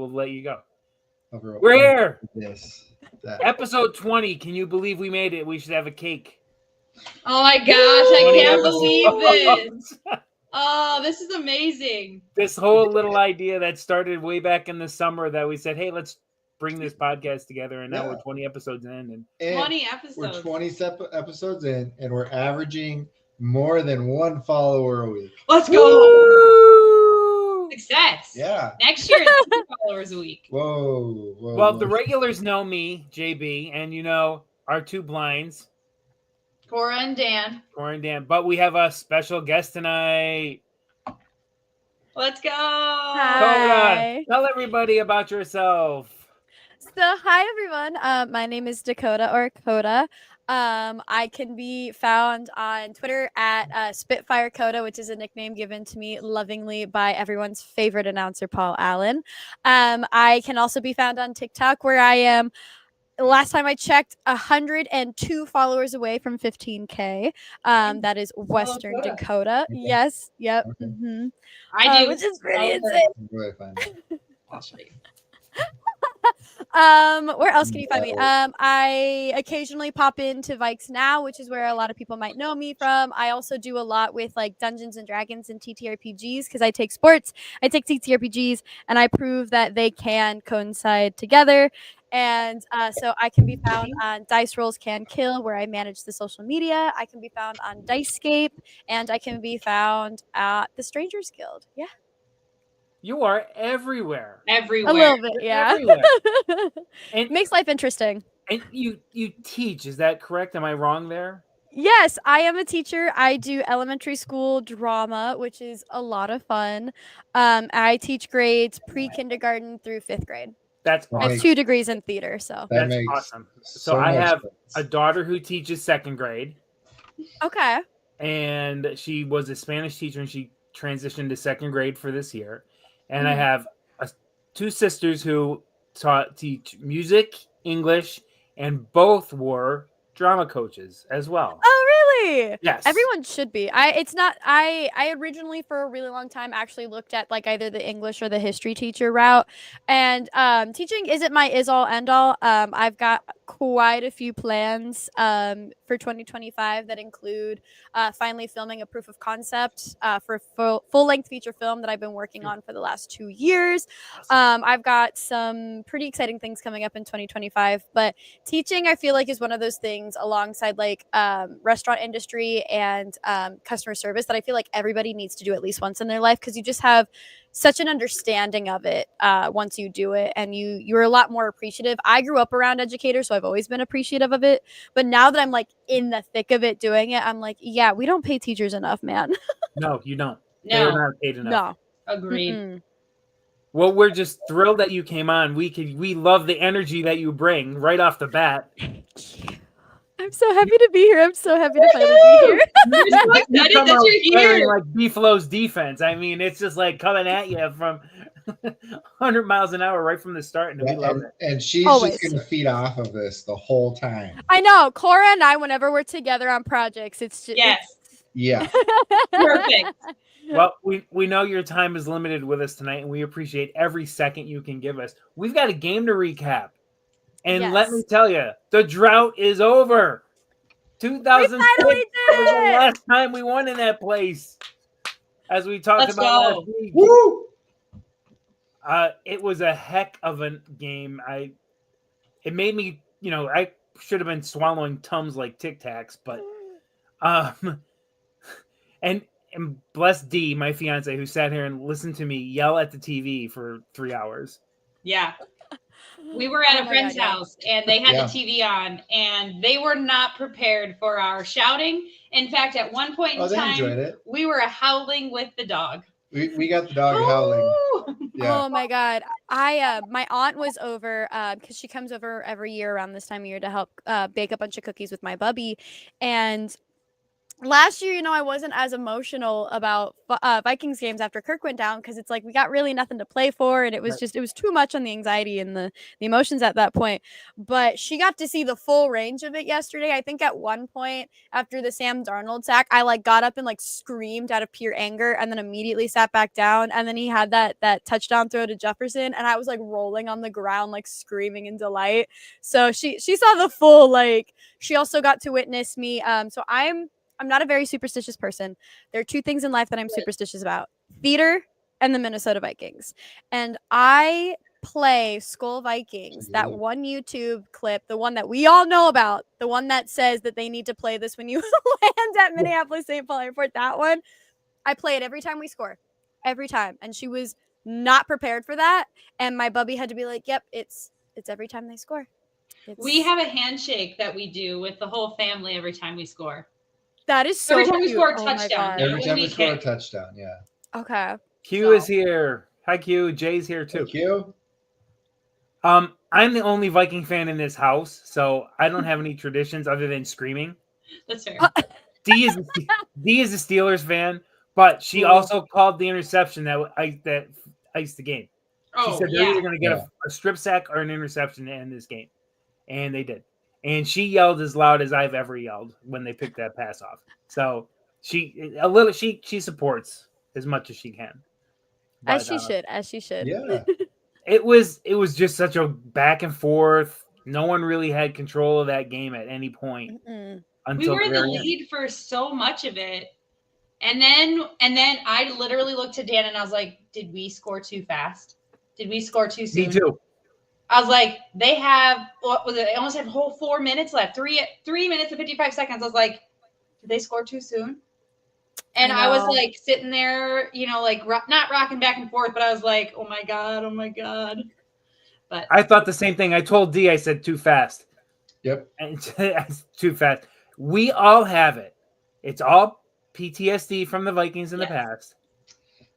we'll let you go. Over We're here. This. Episode 20. Can you believe we made it? We should have a cake. Oh my gosh, I 20 can't episodes. believe this. Oh, this is amazing. This whole little idea that started way back in the summer that we said, hey, let's bring this podcast together. And now we're 20 episodes in. And 20 episodes. We're 20 episodes in, and we're averaging more than one follower a week. Let's go. Success. Yeah. Next year, it's 2 followers a week. Whoa. Well, the regulars know me, JB, and you know our 2 blinds. Cora and Dan. But we have a special guest tonight. Let's go. Hi. Koda, tell everybody about yourself. So, hi everyone. My name is Dakota or Koda. I can be found on Twitter at Spitfire Koda, which is a nickname given to me lovingly by everyone's favorite announcer, Paul Allen. I can also be found on TikTok, where I am. Last time I checked, 102 followers away from 15K. That is Western Dakota. Okay. Yes. Yep. Okay. Mm-hmm. I do. Which is pretty insane. Really fun. I'll show you. Where else can you find me? I occasionally pop into Vikes Now, which is where a lot of people might know me from. I also do a lot with like Dungeons and Dragons and TTRPGs because I take sports, I take TTRPGs, and I prove that they can coincide together. And so I can be found on Dice Rolls Can Kill, where I manage the social media. I can be found on Dicescape, and I can be found at the Strangers Guild. Yeah. You are everywhere. Everywhere. A little bit, yeah. Everywhere. And makes life interesting. And you teach, is that correct? Am I wrong there? Yes, I am a teacher. I do elementary school drama, which is a lot of fun. I teach grades pre-kindergarten through 5th grade. That's I have 2 degrees in theater, so that's awesome. So I have a daughter who teaches 2nd grade. Okay. And she was a Spanish teacher, and she transitioned to 2nd grade for this year. And I have 2 sisters who teach music, English, and both were drama coaches as well. Oh, really? Yes. Everyone should be. I originally for a really long time actually looked at like either the English or the history teacher route. And teaching isn't my is-all end-all. I've got quite a few plans for 2025 that include finally filming a proof of concept for a full-length feature film that I've been working on for the last 2 years. I've got some pretty exciting things coming up in 2025, but teaching I feel like is one of those things alongside like restaurant industry and customer service that I feel like everybody needs to do at least once in their life, because you just have such an understanding of it once you do it, and you're a lot more appreciative. I grew up around educators, so I've always been appreciative of it, but now that I'm like in the thick of it doing it, I'm like, yeah, we don't pay teachers enough, man. No, you don't. No. They're not paid enough. No. Agreed. Mm-mm. Well, we're just thrilled that you came on. We love the energy that you bring right off the bat. I'm so happy to be here. I'm so happy to finally be here. We're so excited come that out you're firing here. like Beefalo's defense. I mean, it's just like coming at you from 100 miles an hour right from the start, and we love it. And she's Always. just going to feed off of this the whole time. I know. Cora and I, whenever we're together on projects, it's just Yes. Yeah. Perfect. Well, we know your time is limited with us tonight, and we appreciate every second you can give us. We've got a game to recap. And let me tell you, the drought is over. 2006 was the last time we won in that place, as we talked about last week. Woo! It was a heck of a game. It made me, I should have been swallowing Tums like Tic Tacs, but and bless Dee, my fiance, who sat here and listened to me yell at the TV for 3 hours. Yeah. We were at a friend's house, and they had the TV on, and they were not prepared for our shouting. In fact, at one point in time, we were howling with the dog. We got the dog howling. Yeah. Oh my God. My aunt was over because she comes over every year around this time of year to help bake a bunch of cookies with my bubby. And last year, I wasn't as emotional about Vikings games after Kirk went down because it's like we got really nothing to play for, and it was too much on the anxiety and the emotions at that point. But she got to see the full range of it yesterday. I think at one point after the Sam Darnold sack, I like got up and like screamed out of pure anger, and then immediately sat back down. And then he had that touchdown throw to Jefferson, and I was like rolling on the ground, like screaming in delight. So she saw the full like. She also got to witness me. So I'm not a very superstitious person. There are two things in life that I'm superstitious about: theater and the Minnesota Vikings. And I play Skull Vikings, that one YouTube clip, the one that we all know about, the one that says that they need to play this when you land at Minneapolis St. Paul Airport, that one. I play it every time we score. Every time. And she was not prepared for that. And my bubby had to be like, yep, it's every time they score. We have a handshake that we do with the whole family every time we score. That is so every time cute. we score a touchdown. Every time we score a touchdown, yeah. Okay. Q is here. Hi, Q. Jay's here too. Hey, Q. I'm the only Viking fan in this house, so I don't have any traditions other than screaming. That's fair. D is a Steelers fan, but she also called the interception that iced the game. She said they're either going to get a strip sack or an interception to end this game, and they did. And she yelled as loud as I've ever yelled when they picked that pass off. So she supports as much as she can. But, as she should. Yeah. It was just such a back and forth. No one really had control of that game at any point. Until we were in the lead for so much of it. And then I literally looked at Dan and I was like, did we score too fast? Did we score too soon? Me too. I was like, they have, what was it? They almost had a whole 4 minutes left. 3 minutes and 55 seconds. I was like, did they score too soon? And I was like sitting there, like not rocking back and forth, but I was like, oh my God. But I thought the same thing. I told D, I said too fast. Yep. And too fast. We all have it. It's all PTSD from the Vikings in the past.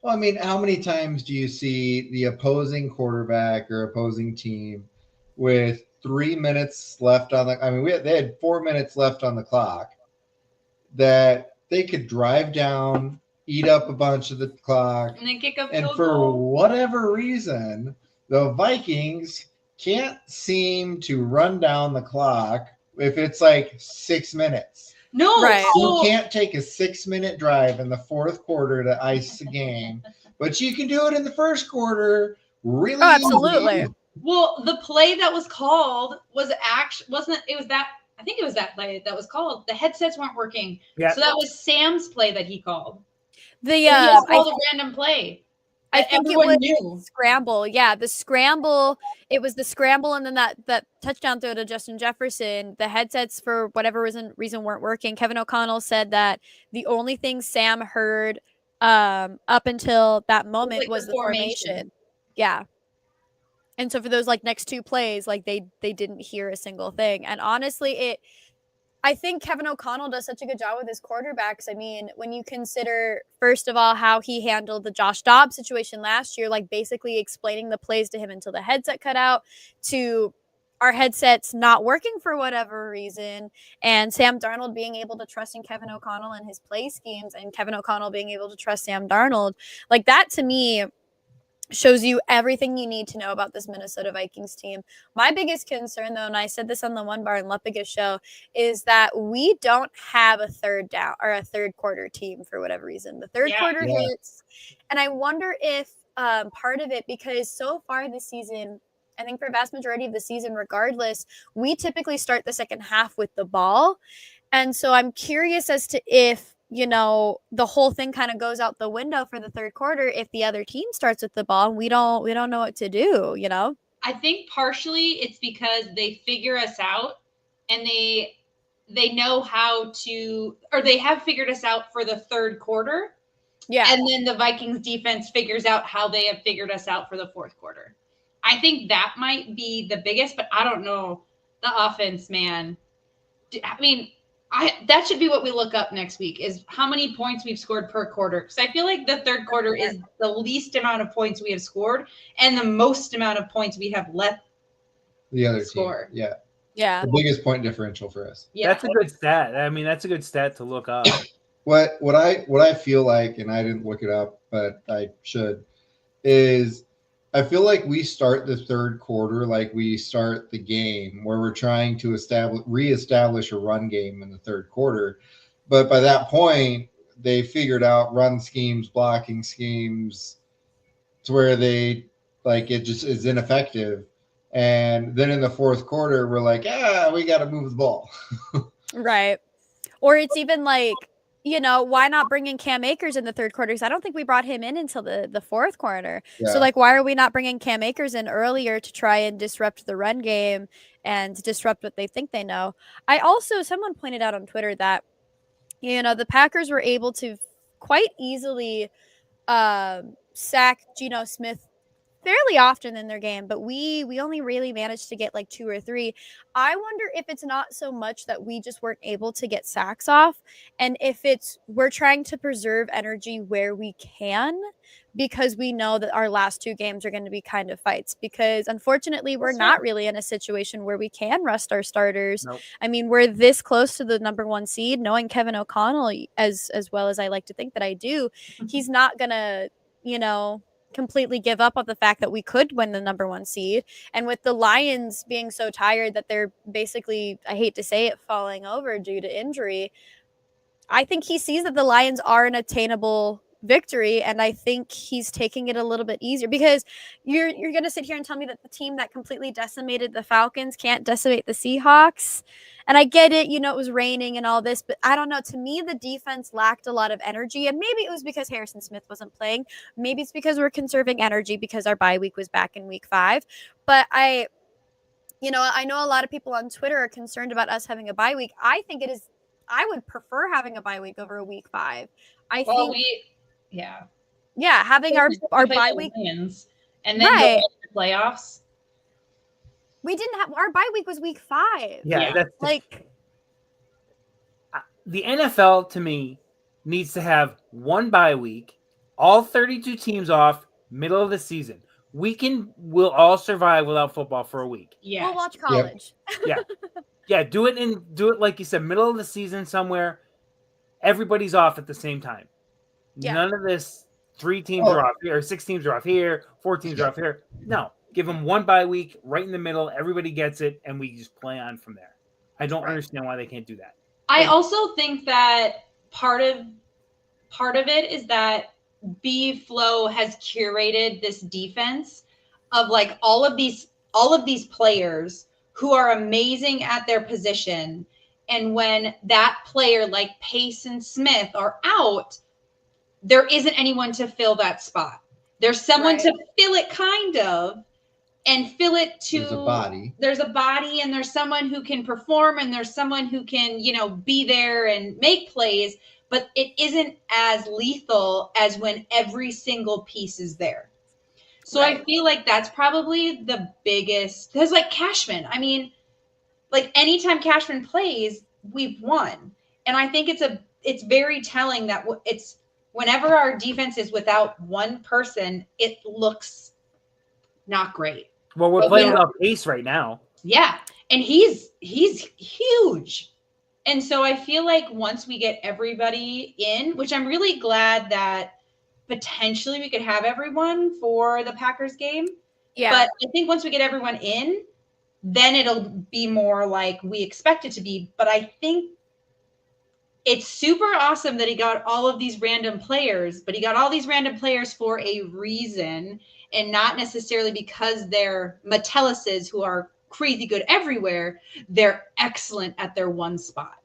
Well, I mean, how many times do you see the opposing quarterback or opposing team with 3 minutes left on the? I mean, they had 4 minutes left on the clock that they could drive down, eat up a bunch of the clock, and then kick up. And for whatever reason, the Vikings can't seem to run down the clock if it's like 6 minutes. No, right. You can't take a 6 minute drive in the fourth quarter to ice the game, but you can do it in the first quarter. Really? Oh, absolutely. Easy. Well, the play that was called was wasn't it? It was that. I think it was that play that was called. The headsets weren't working, so that was Sam's play that he called. He called a random play. I think it was scramble. Yeah, the scramble. It was the scramble, and then that touchdown throw to Justin Jefferson. The headsets, for whatever reason, weren't working. Kevin O'Connell said that the only thing Sam heard up until that moment was the formation. Yeah. And so for those like next two plays, like they didn't hear a single thing. And honestly, I think Kevin O'Connell does such a good job with his quarterbacks. I mean, when you consider, first of all, how he handled the Josh Dobbs situation last year, like basically explaining the plays to him until the headset cut out, to our headsets not working for whatever reason, and Sam Darnold being able to trust in Kevin O'Connell and his play schemes, and Kevin O'Connell being able to trust Sam Darnold. Like that, to me, shows you everything you need to know about this Minnesota Vikings team. My biggest concern, though, and I said this on the One Bar and Lepiga show, is that we don't have a third down or a third quarter team for whatever reason. The third quarter hits, and I wonder if part of it, because so far this season, I think for a vast majority of the season, regardless, we typically start the second half with the ball. And so I'm curious as to if, the whole thing kind of goes out the window for the third quarter if the other team starts with the ball and we don't know what to do, I think partially it's because they figure us out and they know how to, or they have figured us out for the third quarter. Yeah. And then the Vikings defense figures out how they have figured us out for the fourth quarter. I think that might be the biggest, but I don't know. The offense, man. I mean, that should be what we look up next week, is how many points we've scored per quarter. Because I feel like the third quarter is the least amount of points we have scored and the most amount of points we have let the other score. Team. Yeah. Yeah. The biggest point differential for us. Yeah. That's a good stat. I mean, that's a good stat to look up. What I feel like, and I didn't look it up, but I should, is I feel like we start the third quarter like we start the game, where we're trying to reestablish a run game in the third quarter. But by that point, they figured out run schemes, blocking schemes, to where they it just is ineffective. And then in the fourth quarter, we're like, we got to move the ball. Right. Or it's even like, why not bring in Cam Akers in the third quarter? Because I don't think we brought him in until the fourth quarter. Yeah. So, why are we not bringing Cam Akers in earlier to try and disrupt the run game and disrupt what they think they know? Someone pointed out on Twitter that, the Packers were able to quite easily sack Geno Smith fairly often in their game, but we only really managed to get 2 or 3. I wonder if it's not so much that we just weren't able to get sacks off, and if we're trying to preserve energy where we can, because we know that our last 2 games are going to be kind of fights, because unfortunately we're not really in a situation where we can rest our starters. Nope. I mean, we're this close to the number 1 seed, knowing Kevin O'Connell as well as I like to think that I do. He's not gonna, completely give up on the fact that we could win the number 1 seed. And with the Lions being so tired that they're basically, I hate to say it, falling over due to injury, I think he sees that the Lions are an attainable victory, and I think he's taking it a little bit easier, because you're going to sit here and tell me that the team that completely decimated the Falcons can't decimate the Seahawks. And I get it, it was raining and all this, but I don't know. To me, the defense lacked a lot of energy, and maybe it was because Harrison Smith wasn't playing. Maybe it's because we're conserving energy because our bye week was back in week 5. But I know a lot of people on Twitter are concerned about us having a bye week. I would prefer having a bye week over a week 5. Having our bye week, and then go into the playoffs. We didn't have our bye week was week 5. Yeah. That's the NFL, to me, needs to have 1 bye week, all 32 teams off, middle of the season. We'll all survive without football for a week. Yeah, we'll watch college. Yeah. Do it like you said, middle of the season somewhere. Everybody's off at the same time. Yeah. None of this 3 teams are off here, or 6 teams are off here, 4 teams are off here. No, give them 1 bye week right in the middle. Everybody gets it, and we just play on from there. I don't understand why they can't do that. I also think that part of it is that B Flow has curated this defense of all of these players who are amazing at their position, and when that player like Pace and Smith are out, there isn't anyone to fill that spot. There's someone to fill it, kind of, and fill it to. There's a body. There's a body, and there's someone who can perform, and there's someone who can, be there and make plays. But it isn't as lethal as when every single piece is there. So I feel like that's probably the biggest. Because Cashman, I mean, anytime Cashman plays, we've won, and I think it's very telling that it's. Whenever our defense is without one person, it looks not great. Well, we're playing without Pace right now. Yeah, and he's huge. And so I feel like once we get everybody in, which I'm really glad that potentially we could have everyone for the Packers game. Yeah. But I think once we get everyone in, then it'll be more like we expect it to be. But I think it's super awesome that he got all of these random players, but he got all these random players for a reason, and not necessarily because they're Metelluses who are crazy good everywhere. They're excellent at their one spot,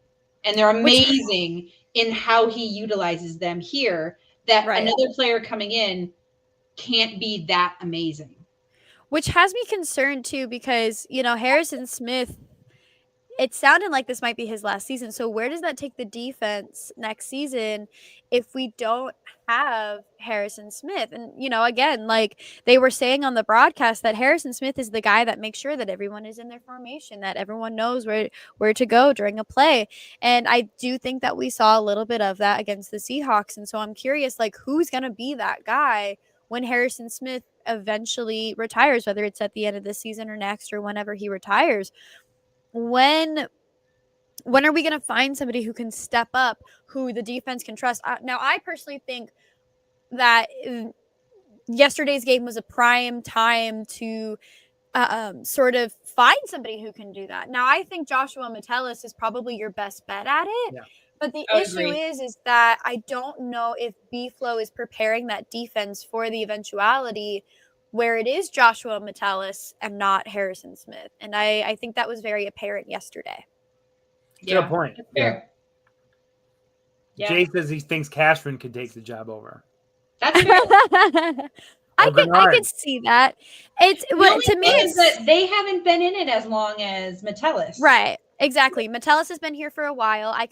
and they're amazing in how he utilizes them here, that another player coming in can't be that amazing. Which has me concerned too, because, Harrison Smith, it sounded like this might be his last season. So where does that take the defense next season if we don't have Harrison Smith? And, again, they were saying on the broadcast that Harrison Smith is the guy that makes sure that everyone is in their formation, that everyone knows where to go during a play. And I do think that we saw a little bit of that against the Seahawks. And so I'm curious, who's going to be that guy when Harrison Smith eventually retires, whether it's at the end of this season or next or whenever he retires. when are we going to find somebody who can step up, who the defense can trust? Now, I personally think that yesterday's game was a prime time to sort of find somebody who can do that. Now, I think Joshua Metellus is probably your best bet at it. Yeah. But the issue is that I don't know if B-Flow is preparing that defense for the eventuality where it is Joshua Metellus and not Harrison Smith. And I think that was very apparent yesterday. Good point. Yeah. Jay says he thinks Cashman could take the job over. That's fair. I could see that. It's to me is that they haven't been in it as long as Metellus. Right. Exactly. Metellus has been here for a while. I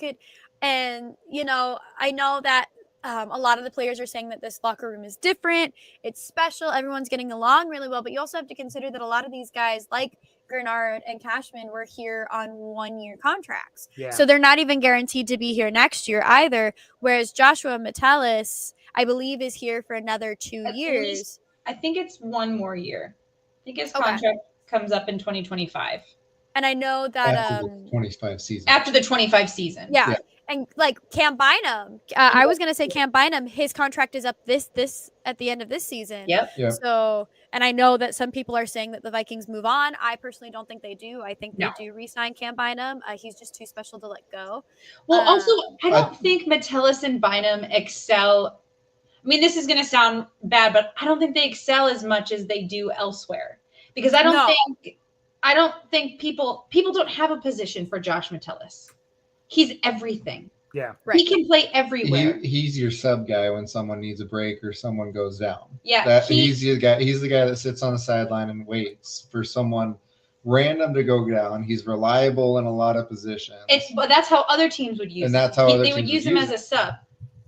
know that a lot of the players are saying that this locker room is different. It's special. Everyone's getting along really well. But you also have to consider that a lot of these guys, like Gernard and Cashman, were here on 1-year contracts. Yeah. So they're not even guaranteed to be here next year either. Whereas Joshua Metellus, I believe, is here for another 2 years. I think it's 1 more year. I think his contract comes up in 2025. And I know that after the 25 season. After the 25 season. Yeah. And like Cam Bynum, I was gonna say Cam Bynum, his contract is up this at the end of this season. Yep. So, and I know that some people are saying that the Vikings move on. I personally don't think they do. I think they do re-sign Cam Bynum. He's just too special to let go. Well, also, I don't think Metellus and Bynum excel. I mean, this is gonna sound bad, but I don't think they excel as much as they do elsewhere. Because I don't think people don't have a position for Josh Metellus. He's everything. Yeah. Right. He can play everywhere. He's your sub guy when someone needs a break or someone goes down. Yeah. He's the guy. He's the guy that sits on the sideline and waits for someone random to go down. He's reliable in a lot of positions. But that's how other teams would use him. And that's how they would use him as a sub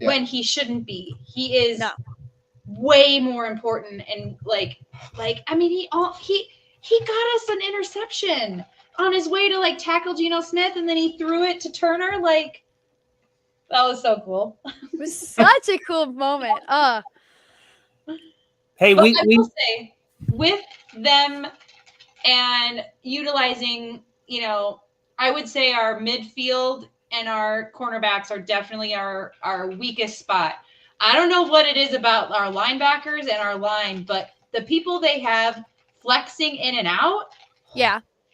when he shouldn't be. He is way more important and I mean he got us an interception on his way to tackle Geno Smith, and then he threw it to Turner. That was so cool. It was such a cool moment. Hey, I will say, with them and utilizing, I would say our midfield and our cornerbacks are definitely our weakest spot. I don't know what it is about our linebackers and our line, but the people they have flexing in and out,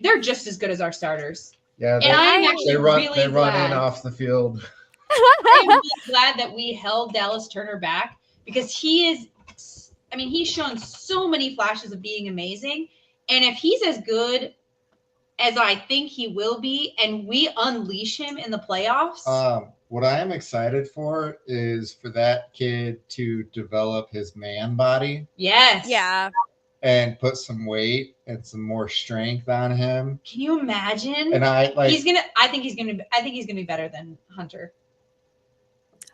they're just as good as our starters. Yeah, and I'm actually run glad. In off the field. I'm really glad that we held Dallas Turner back because he's shown so many flashes of being amazing. And if he's as good as I think he will be, and we unleash him in the playoffs. What I am excited for is for that kid to develop his man body. Yes. Yeah. And put some weight and some more strength on him. Can you imagine? And I think he's gonna be better than Hunter.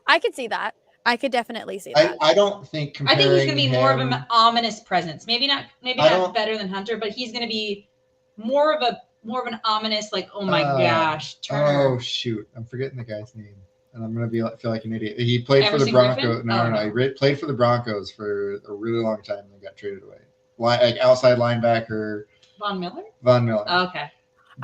I could see that. I could definitely see that. I don't think I think he's gonna be more of an ominous presence. Maybe not better than Hunter, but he's gonna be more of an ominous, oh my gosh, Turner. Oh shoot, I'm forgetting the guy's name. And I'm gonna feel like an idiot. He played for the Broncos. No. He played for the Broncos for a really long time and then got traded away. Outside linebacker. Von Miller. Oh, okay.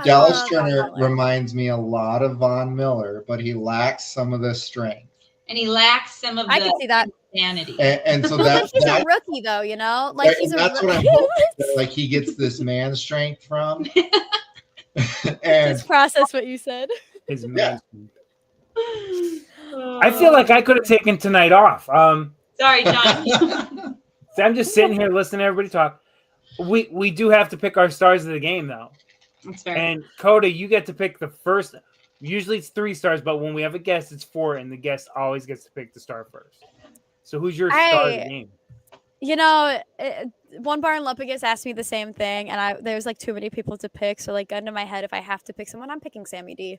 Dallas Turner reminds me a lot of Von Miller, but he lacks some of the strength. And he lacks some of I can see that. insanity. And so that he's a rookie, though, that's what I'm hoping. He gets this man strength from. And just process what you said. His man strength. I feel like I could have taken tonight off. Sorry, John. So I'm just sitting here listening to everybody talk. We do have to pick our stars of the game, though. That's fair. And Koda, you get to pick the first. Usually it's 3 stars, but when we have a guest, it's 4, and the guest always gets to pick the star first. So who's your star of the game? One Barn Lupagus asked me the same thing, and there's too many people to pick. So gun to my head, if I have to pick someone, I'm picking Sammy D.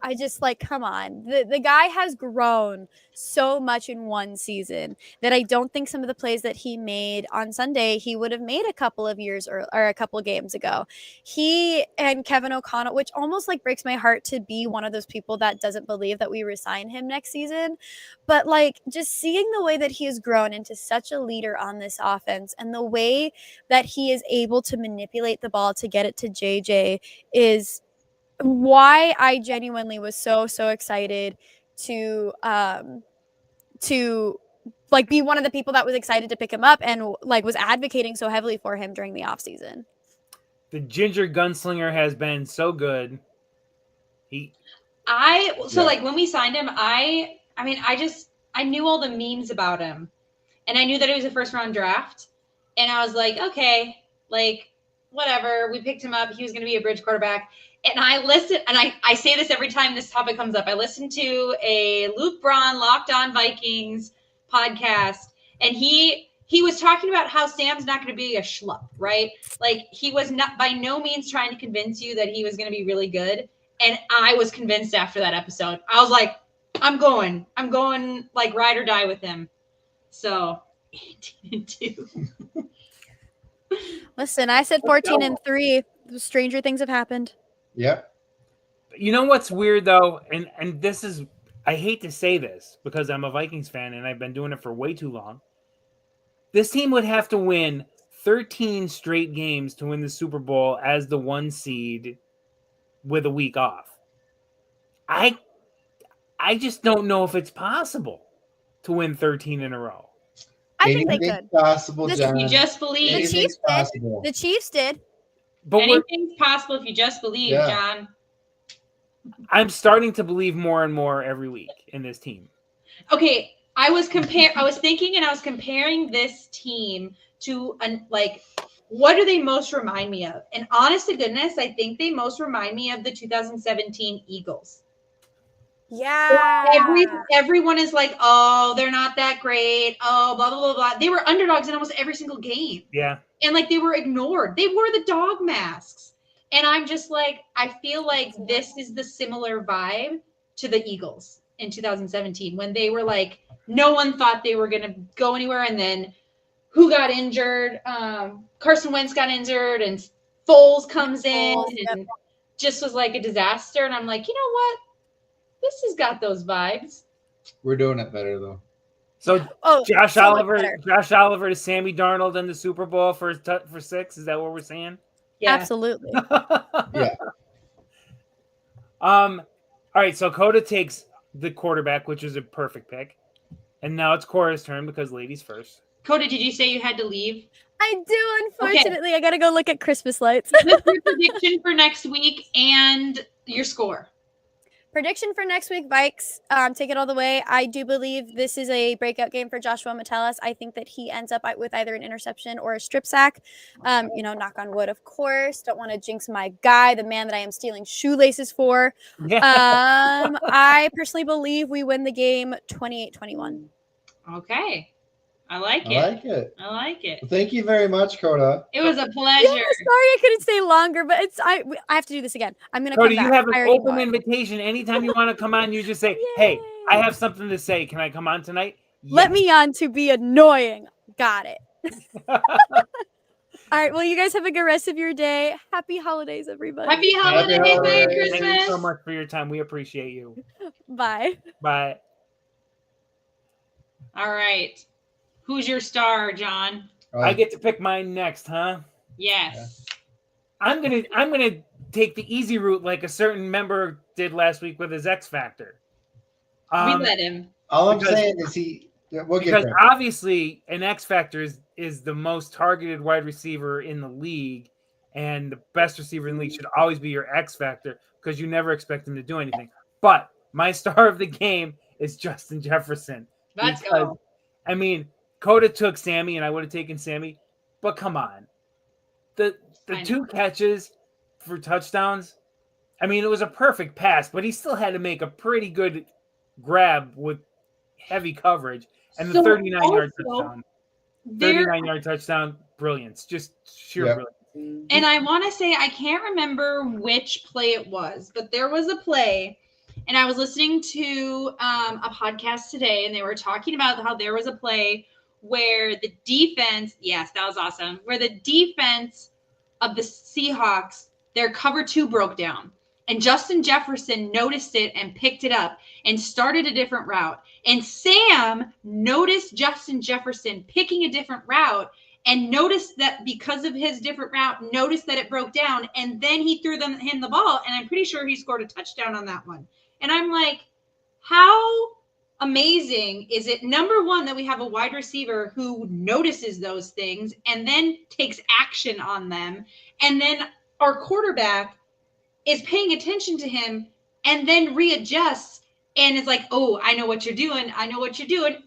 I just come on. The guy has grown so much in one season that I don't think some of the plays that he made on Sunday, he would have made a couple of years or a couple of games ago. He and Kevin O'Connell, which almost breaks my heart to be one of those people that doesn't believe that we resign him next season. But just seeing the way that he has grown into such a leader on this offense and the way that he is able to manipulate the ball to get it to JJ is why I genuinely was so excited to like be one of the people that was excited to pick him up and like was advocating so heavily for him during the offseason. The Ginger Gunslinger has been so good. Like when we signed him, I knew all the memes about him, and I knew that it was a first round draft, and I was like, okay, like whatever. We picked him up. He was going to be a bridge quarterback. And I listened, and I say this every time this topic comes up. I listened to a Luke Braun Locked On Vikings podcast, and he was talking about how Sam's not going to be a schlup, right? Like he was not by no means trying to convince you that he was going to be really good. And I was convinced after that episode. I was like, I'm going like ride or die with him. So 18-2. Listen, I said 14-3. Stranger things have happened. Yep. You know what's weird though, and this is, I hate to say this because I'm a Vikings fan and I've been doing it for way too long. This team would have to win 13 straight games to win the Super Bowl as the 1 seed with a week off. I just don't know if it's possible to win 13 in a row. I think they could. Possible, John. You just believe. The Chiefs did. The Chiefs did. But anything's possible if you just believe, John. I'm starting to believe more and more every week in this team. Okay, I was thinking, and I was comparing this team to what do they most remind me of? And honest to goodness, I think they most remind me of the 2017 Eagles. Yeah. Everyone is like, oh, they're not that great. Oh, blah, blah, blah, blah. They were underdogs in almost every single game. Yeah. And like they were ignored. They wore the dog masks. And I'm just like, I feel like this is the similar vibe to the Eagles in 2017 when they were like, no one thought they were going to go anywhere. And then who got injured? Carson Wentz got injured and Foles comes in and just was like a disaster. And I'm like, you know what? This has got those vibes. We're doing it better though. So Josh Oliver to Sammy Darnold in the Super Bowl for 6. Is that what we're saying? Yeah. Absolutely. Yeah. All right. So Koda takes the quarterback, which is a perfect pick, and now it's Cora's turn because ladies first. Koda, did you say you had to leave? I do. Unfortunately, I got to go look at Christmas lights. What's your prediction for next week and your score? Prediction for next week, Vikes, take it all the way. I do believe this is a breakout game for Joshua Metellus. I think that he ends up with either an interception or a strip sack. Knock on wood, of course. Don't want to jinx my guy, the man that I am stealing shoelaces for. Yeah. I personally believe we win the game 28-21. Okay. I like it. I like it. Well, thank you very much, Koda. It was a pleasure. Yeah, sorry I couldn't stay longer, but I have to do this again. I'm gonna Koda, come back. you have an open invitation. Anytime you want to come on, you just say, "Hey, I have something to say. Can I come on tonight?" Yes. Let me on to be annoying. Got it. All right. Well, you guys have a good rest of your day. Happy holidays, everybody. Happy holidays. Merry Christmas. Thank you so much for your time. We appreciate you. Bye. Bye. All right. Who's your star, John? I get to pick mine next, huh? Yes. Yeah. I'm gonna take the easy route like a certain member did last week with his X Factor. We let him. All I'm saying is because obviously an X Factor is the most targeted wide receiver in the league, and the best receiver in the league should always be your X Factor because you never expect him to do anything. But my star of the game is Justin Jefferson. Let's go. I mean, Koda took Sammy, and I would have taken Sammy, but come on. The 2 catches for touchdowns, I mean, it was a perfect pass, but he still had to make a pretty good grab with heavy coverage. And the 39-yard touchdown. 39-yard touchdown, brilliance. Just sheer brilliance. And I want to say, I can't remember which play it was, but there was a play, and I was listening to a podcast today, and they were talking about how there was a play where the defense, yes, that was awesome, where the defense of the Seahawks, their cover 2 broke down. And Justin Jefferson noticed it and picked it up and started a different route. And Sam noticed Justin Jefferson picking a different route and noticed that because of his different route, noticed that it broke down, and then he threw him the ball, and I'm pretty sure he scored a touchdown on that one. And I'm like, how amazing is it, number one, that we have a wide receiver who notices those things and then takes action on them, and then our quarterback is paying attention to him and then readjusts and is like, oh, I know what you're doing,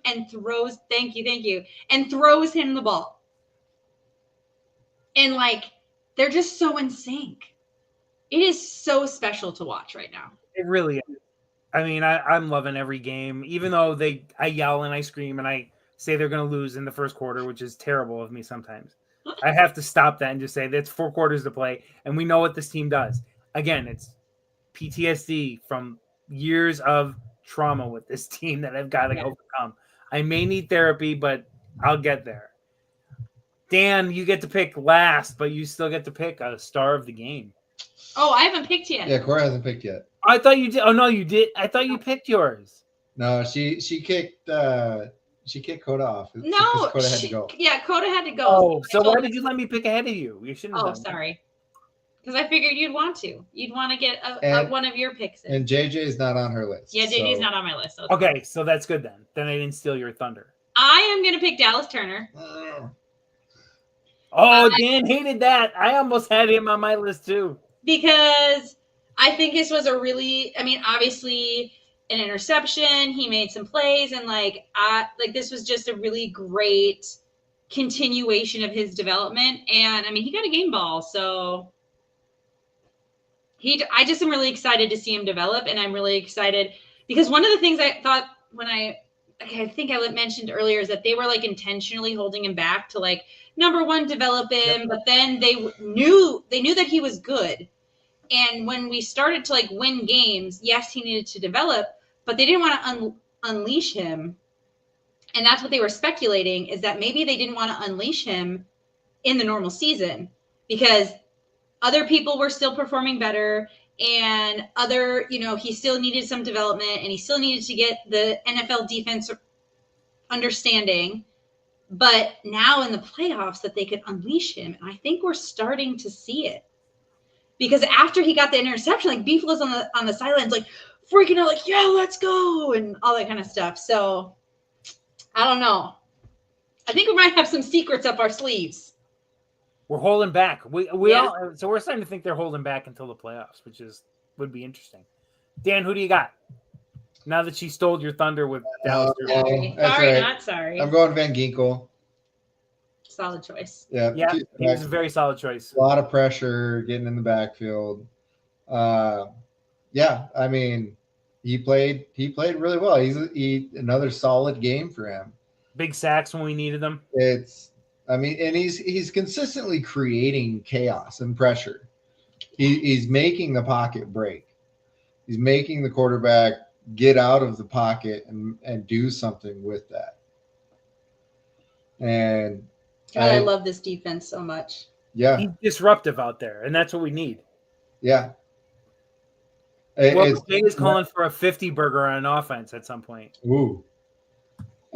and throws, thank you, and throws him the ball. And like, they're just so in sync. It is so special to watch right now. It really is. I mean, I'm loving every game, even though I yell and I scream and I say they're going to lose in the first quarter, which is terrible of me sometimes. I have to stop that and just say that's 4 quarters to play, and we know what this team does. Again, it's PTSD from years of trauma with this team that I've got to overcome. I may need therapy, but I'll get there. Dan, you get to pick last, but you still get to pick a star of the game. Oh, I haven't picked yet. Yeah, Cora hasn't picked yet. I thought you did. Oh no, you did. I thought you picked yours. No, she kicked Koda off. No, Koda had to go. Yeah, Koda had to go. Oh, so why did you let me pick ahead of you? You shouldn't have done sorry. Because I figured you'd want to. You'd want to get one of your picks in. And JJ's not on her list. Yeah, JJ's not on my list. So okay, so that's good then. Then I didn't steal your thunder. I am going to pick Dallas Turner. Oh, Dan hated that. I almost had him on my list too. Because I think this was obviously an interception. He made some plays, and this was just a really great continuation of his development. And he got a game ball, so I just am really excited to see him develop, and I'm really excited because one of the things I thought when I think I mentioned earlier is that they were intentionally holding him back to number one, develop him, but then they knew that he was good. And when we started to win games, yes, he needed to develop, but they didn't want to unleash him. And that's what they were speculating, is that maybe they didn't want to unleash him in the normal season because other people were still performing better, and he still needed some development, and he still needed to get the NFL defense understanding. But now in the playoffs that they could unleash him, and I think we're starting to see it. Because after he got the interception, Beef was on the sidelines, freaking out, yeah, let's go, and all that kind of stuff. So I don't know. I think we might have some secrets up our sleeves. We're holding back. So we're starting to think they're holding back until the playoffs, which would be interesting. Dan, who do you got? Now that she stole your thunder with Dallas. Sorry, right. Not sorry. I'm going Van Ginkel. Solid choice. Yeah, he was a very solid choice. A lot of pressure, getting in the backfield. He played really well. He's another solid game for him. Big sacks when we needed them. And he's consistently creating chaos and pressure. He's making the pocket break. He's making the quarterback get out of the pocket and do something with that. And God, I love this defense so much. Yeah. He's disruptive out there, and that's what we need. Yeah. Jay is calling for a 50 burger on offense at some point. Ooh.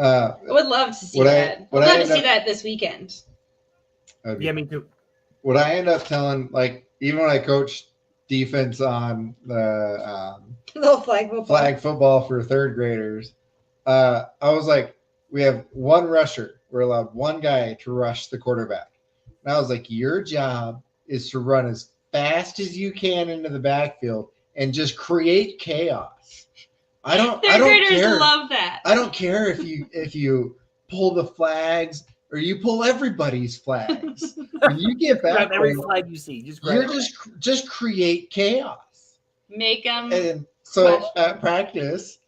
I would love to see that. I'd love to see that this weekend. Yeah, me too. What I end up telling, even when I coached defense on the little flag football for third graders, I was like, we have one rusher. We're allowed one guy to rush the quarterback. And I was like, your job is to run as fast as you can into the backfield and just create chaos. I don't care. Love that. I don't care if you pull the flags or you pull everybody's flags. When you get back, every flag you see, just create chaos. Make them. And so at practice,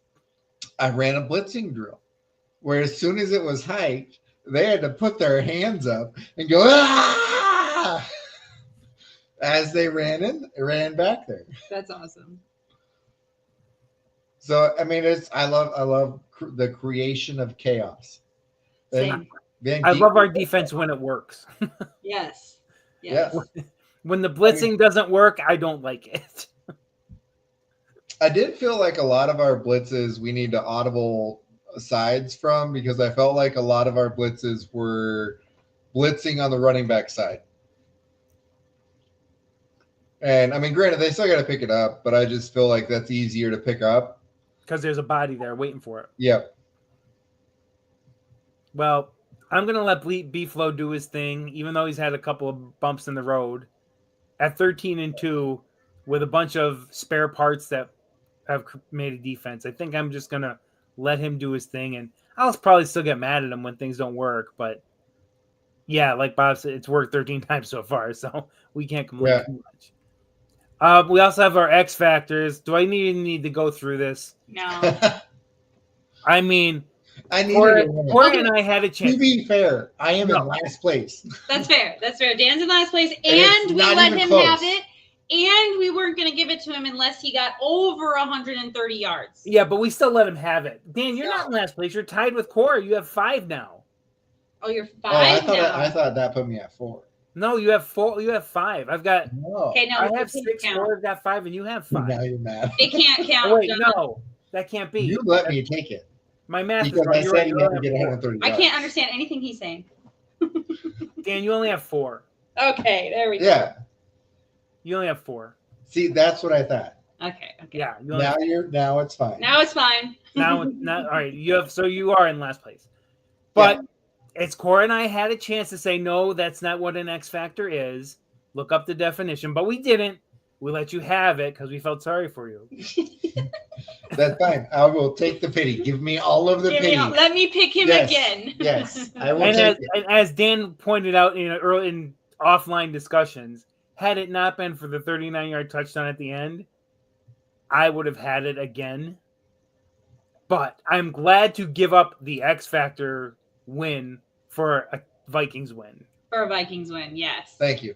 I ran a blitzing drill where as soon as it was hiked, they had to put their hands up and go ah! As they ran back there. That's awesome. So I love the creation of chaos. Same. I love our defense when it works. Yes. When the blitzing doesn't work, I don't like it. I did feel like a lot of our blitzes we need to audible sides from, because I felt like a lot of our blitzes were blitzing on the running back side. And I mean, granted, they still got to pick it up, but I just feel like that's easier to pick up because there's a body there waiting for it. Yep. Well, I'm gonna let B-Flow do his thing, even though he's had a couple of bumps in the road. At 13-2, with a bunch of spare parts that have made a defense, I think I'm just gonna let him do his thing, and I'll probably still get mad at him when things don't work. But yeah, like Bob said, it's worked 13 times so far, so we can't complain too much. We also have our X Factors. Do I need to go through this? No. I mean, Koda and I had a chance. To be fair, I am in last place. That's fair. That's fair. Dan's in last place, and we let him have it, and we weren't going to give it to him unless he got over 130 yards. Yeah, but we still let him have it. Dan, you're not in last place. You're tied with Cora. You have 5 now. Oh, you're 5 now. I thought that put me at 4. No, you have 4. You have 5. I've got. Okay, no, I have 6. Cora's got 5, and you have 5. Now you're mad. It can't count. Oh, wait, no, that can't be. You let me take it. My math because is wrong. I said you have to get 130 I can't understand anything he's saying. Dan, you only have 4. Okay, there we go. Yeah. You only have 4. See, that's what I thought. Okay. Yeah. Now it's fine. Now it's fine. Now all right. You are in last place. But it's Cora and I had a chance to say no, that's not what an X Factor is. Look up the definition, but we didn't. We let you have it because we felt sorry for you. That's fine. I will take the pity. Give me all of the pity. Let me pick him again. Yes, I will. And as Dan pointed out in offline discussions, had it not been for the 39-yard touchdown at the end, I would have had it again. But I'm glad to give up the X Factor win for a Vikings win. For a Vikings win, yes. Thank you.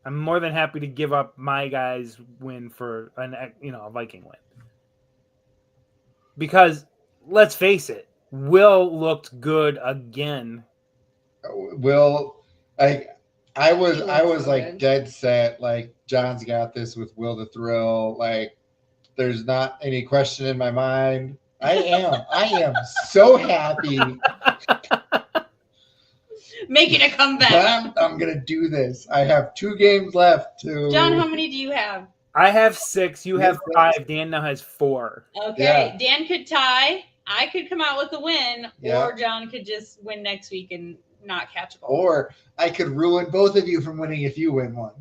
I'm more than happy to give up my guys' win for a Viking win. Because let's face it, Will looked good again. Will, I was like dead set. Like John's got this with Will the Thrill. Like there's not any question in my mind. I am so happy. Making a comeback. I'm gonna do this. I have 2 games left to. John, how many do you have? I have 6. You have 5. Dan now has 4. Okay. Yeah. Dan could tie. I could come out with the win, yeah. Or John could just win next week and not catch a goal. Or I could ruin both of you from winning if you win one.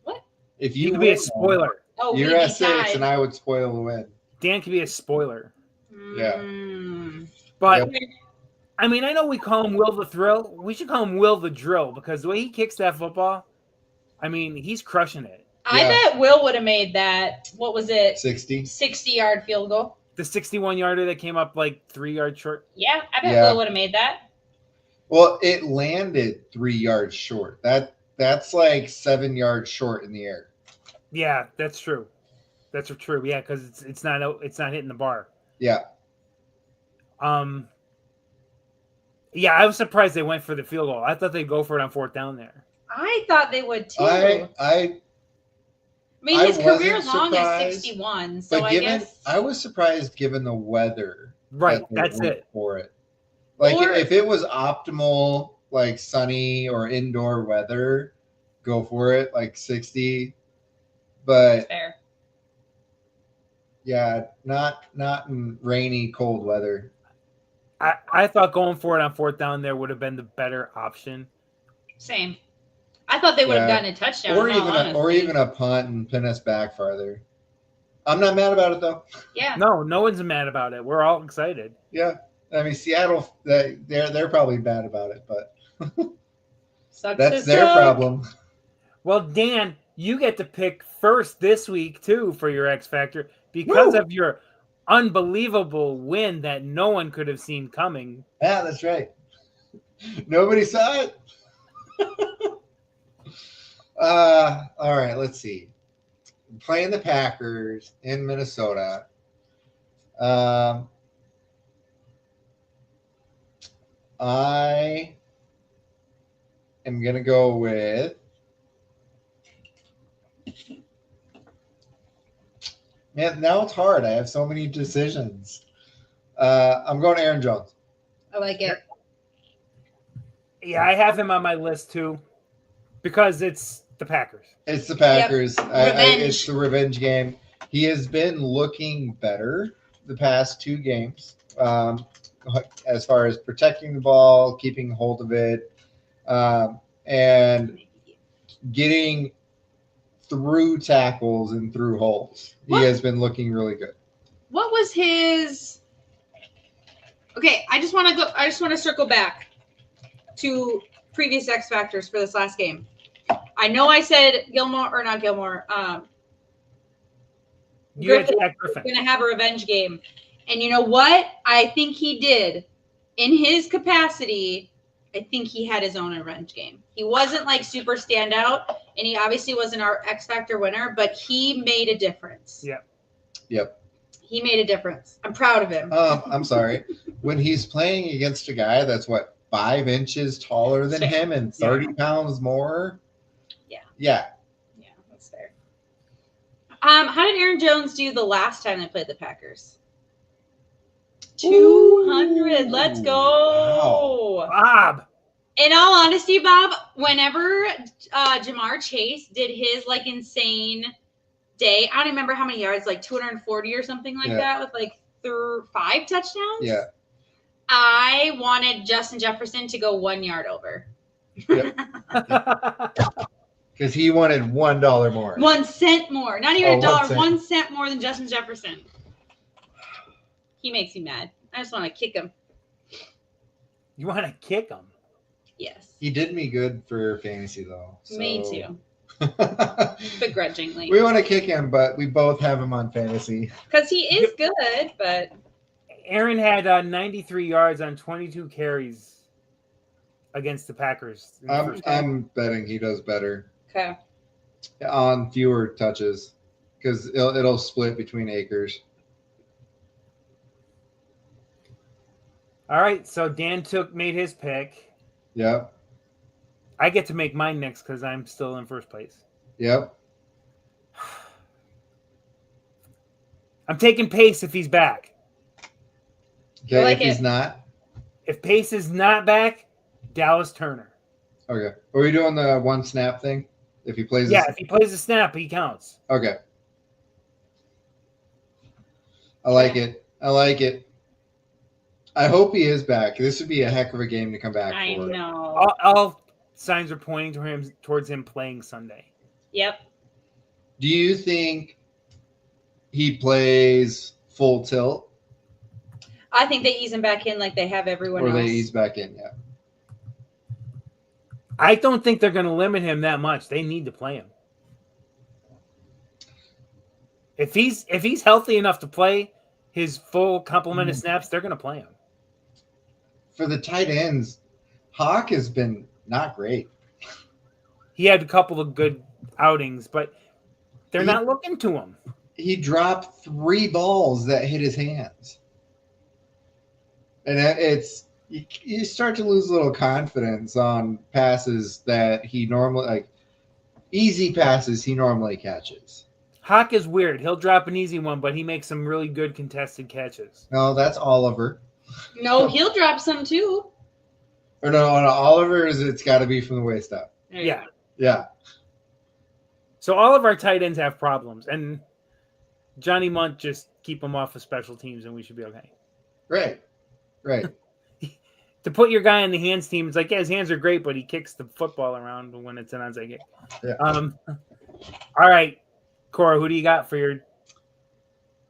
What? If you could be a spoiler. You're at 6 and I would spoil the win. Dan could be a spoiler. Yeah. But I mean, I know we call him Will the Thrill. We should call him Will the Drill because the way he kicks that football, I mean, he's crushing it. I bet Will would have made that. What was it? 60-yard field goal. The 61-yarder that came up like 3 yards short. Yeah, I bet Will would have made that. Well, it landed 3 yards short. That's like 7 yards short in the air. Yeah, that's true. That's true. Yeah, because it's not hitting the bar. Yeah. Yeah, I was surprised they went for the field goal. I thought they'd go for it on 4th down there. I thought they would too. I mean, his career long is 61, so I guess I was surprised given the weather. Right, that's it. For it, like if it was optimal, like sunny or indoor weather, go for it, like 60. But fair. Yeah, not in rainy, cold weather. I thought going for it on 4th down there would have been the better option. Same. I thought they would have gotten a touchdown. Or even a punt and pin us back farther. I'm not mad about it though. Yeah. No one's mad about it. We're all excited. Yeah. I mean, Seattle, they're probably mad about it, but that's their problem. Well, Dan, you get to pick first this week too for your X Factor because of your unbelievable win that no one could have seen coming. Yeah, that's right. Nobody saw it. All right, let's see. Playing the Packers in Minnesota. I am going to go with man, now it's hard. I have so many decisions. I'm going Aaron Jones. I like it. Yeah, I have him on my list too because it's the Packers. It's the Packers. Yep. It's the revenge game. He has been looking better the past 2 games as far as protecting the ball, keeping hold of it, and getting through tackles and through holes. He has been looking really good. What was his? Okay, I just want to circle back to previous X Factors for this last game. I know I said Gilmore or not Gilmore. Griffin is going to have a revenge game. And you know what? I think he did. In his capacity, I think he had his own revenge game. He wasn't like super standout, and he obviously wasn't our X Factor winner, but he made a difference. Yep. He made a difference. I'm proud of him. I'm sorry. When he's playing against a guy that's, 5 inches taller than him and 30 pounds more? Yeah. Yeah, that's fair. How did Aaron Jones do the last time they played the Packers? 200. Let's go. Wow. Bob. In all honesty, Bob, whenever Jamar Chase did his insane day, I don't remember how many yards, 240 or something like that, with 5 touchdowns. Yeah. I wanted Justin Jefferson to go 1 yard over. Yep. Because he wanted $1 more. 1 cent more. Not even $1. 1 1 cent more than Justin Jefferson. He makes me mad. I just want to kick him. You want to kick him? Yes. He did me good for fantasy, though. So. Me too. Begrudgingly. We want to kick him, but we both have him on fantasy. Because he is good, but... Aaron had 93 yards on 22 carries against the Packers. I'm betting he does better. Okay. On fewer touches, because it'll split between Akers. All right, so Dan made his pick. Yep. I get to make mine next because I'm still in first place. Yep. I'm taking Pace if he's back. Okay, if he's not. If Pace is not back, Dallas Turner. Okay. Are we doing the 1 snap thing? If he plays if he plays a snap, he counts. Okay. I like it. I hope he is back. This would be a heck of a game to come back for. I know. All signs are pointing towards him playing Sunday. Yep. Do you think he plays full tilt? I think they ease him back in like they have everyone else. Or they ease back in, yeah. I don't think they're going to limit him that much. They need to play him. If he's healthy enough to play his full complement of snaps, they're going to play him. For the tight ends, Hawk has been not great. He had a couple of good outings, but they're not looking to him. He dropped 3 balls that hit his hands. And you start to lose a little confidence on passes that he normally, easy passes he normally catches. Hawk is weird. He'll drop an easy one, but he makes some really good contested catches. No, that's Oliver. No, he'll drop some too. Or no, on Oliver's, it's got to be from the waist up. Yeah. Yeah. So all of our tight ends have problems, and Johnny Munt just keep them off of special teams, and we should be okay. Right. To put your guy on the hands team, it's his hands are great, but he kicks the football around when it's an onside kick. Yeah. All right, Cora, who do you got for your?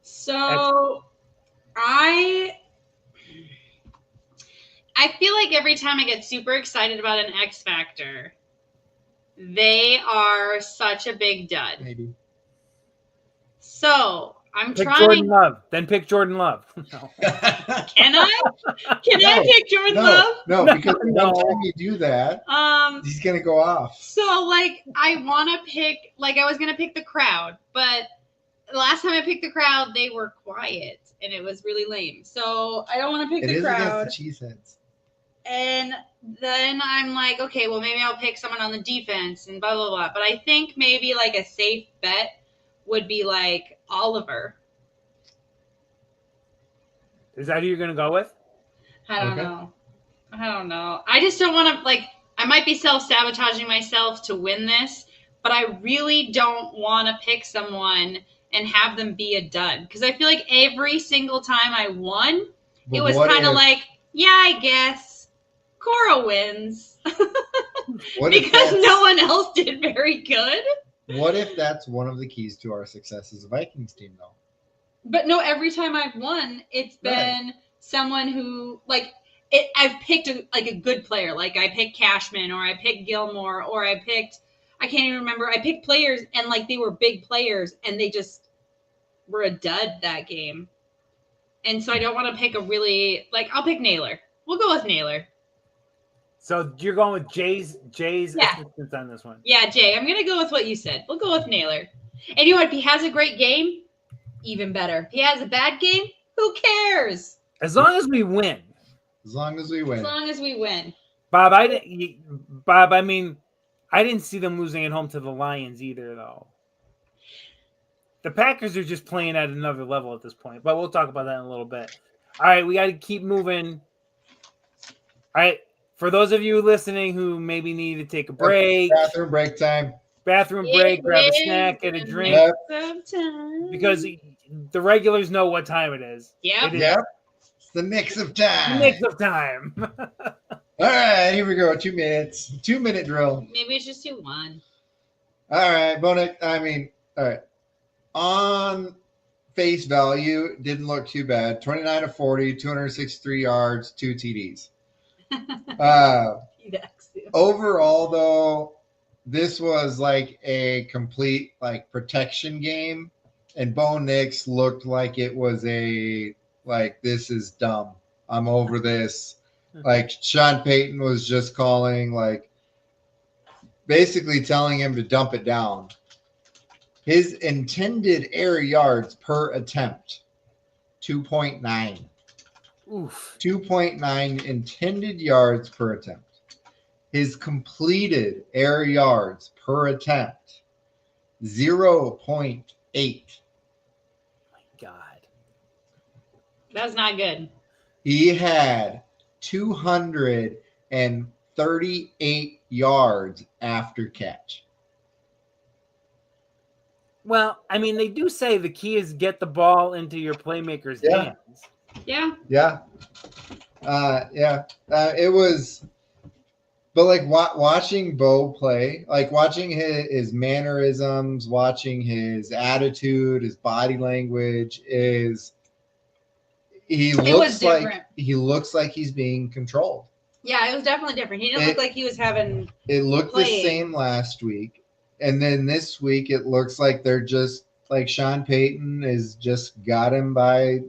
So, I feel like every time I get super excited about an X Factor, they are such a big dud. Maybe. So I'm pick trying. Jordan Love. Then pick Jordan Love. No. Can I? Can I pick Jordan Love? No, because one time you do that, he's gonna go off. So I want to pick. I was gonna pick the crowd, but the last time I picked the crowd, they were quiet and it was really lame. So I don't want to pick the crowd. It is against the Cheeseheads. And then I'm like, okay, well maybe I'll pick someone on the defense and blah blah blah. But I think maybe a safe bet would be Oliver. Is that who you're going to go with? I don't know. I don't know. I just don't want to, like, I might be self-sabotaging myself to win this, but I really don't want to pick someone and have them be a dud. Because I feel like every single time I won, it was kind of like, yeah, I guess Cora wins. Because no one else did very good. What if that's one of the keys to our success as a Vikings team, though? But no, every time I've won, it's been someone who, like, I've picked a good player. Like, I picked Cashman, or I picked Gilmore, or I can't even remember. I picked players, and, like, they were big players, and they just were a dud that game. And so I don't want to pick a really, like, I'll pick Naylor. We'll go with Naylor. So you're going with Jay's assistance on this one. Yeah, Jay, I'm going to go with what you said. We'll go with Naylor. And you know what? If he has a great game, even better. If he has a bad game, who cares? As long as we win. As long as we win. As long as we win. Bob, I didn't see them losing at home to the Lions either, though. The Packers are just playing at another level at this point, but we'll talk about that in a little bit. All right, we got to keep moving. All right, for those of you listening who maybe need to take a break. Bathroom break time. Bathroom break, grab a snack, get a drink. Because the regulars know what time it is. Yep. It's the mix of time. All right, here we go. 2 minutes. 2-minute drill. Maybe it's just 2-1. All right, all right. On face value, didn't look too bad. 29 of 40, 263 yards, 2 TDs. Overall, though, this was like a complete like protection game, and Bo Nix looked like it was this is dumb. I'm over this. Like Sean Payton was just calling, like basically telling him to dump it down. His intended air yards per attempt, 2.9. Oof. 2.9 intended yards per attempt. His completed air yards per attempt, 0.8. My God. That's not good. He had 238 yards after catch. Well, I mean, they do say the key is get the ball into your playmaker's hands. Yeah. It was, but like watching Bo play, like watching his mannerisms, watching his attitude, his body language he looks like he's being controlled. Yeah, it was definitely different. He didn't look like he was having. It looked the same last week. And then this week, it looks like they're just like Sean Payton is just got him by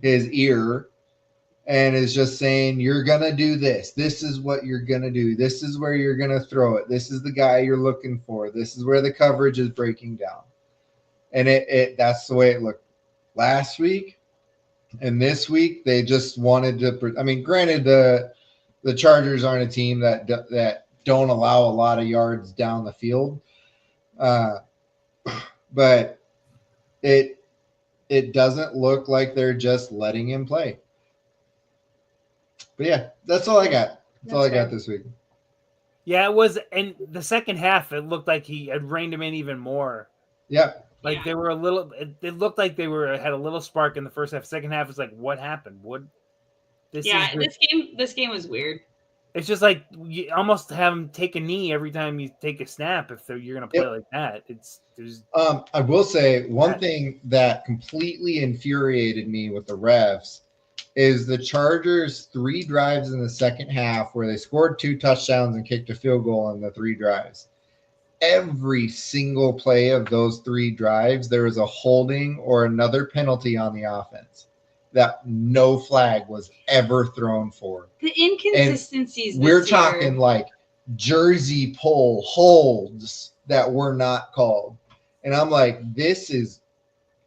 his ear and is just saying, you're going to do this. This is what you're going to do. This is where you're going to throw it. This is the guy you're looking for. This is where the coverage is breaking down. And that's the way it looked last week. And this week, they just wanted to, I mean, granted, the Chargers aren't a team that don't allow a lot of yards down the field. But it doesn't look like they're just letting him play. But yeah, that's all I got. That's all I got this week. Yeah, it was. And the second half, it looked like he had reined him in even more. Yep. Like they were a little. It looked like they had a little spark in the first half. Second half was like, what happened? This game was weird. It's just like you almost have them take a knee every time you take a snap. If you're going to play like that, I will say one thing that completely infuriated me with the refs is the Chargers' 3 drives in the second half where they scored 2 touchdowns and kicked a field goal in the 3 drives. Every single play of those 3 drives, there was a holding or another penalty on the offense that no flag was ever thrown for. The inconsistencies. We're talking like jersey pull holds that were not called. And I'm like, this is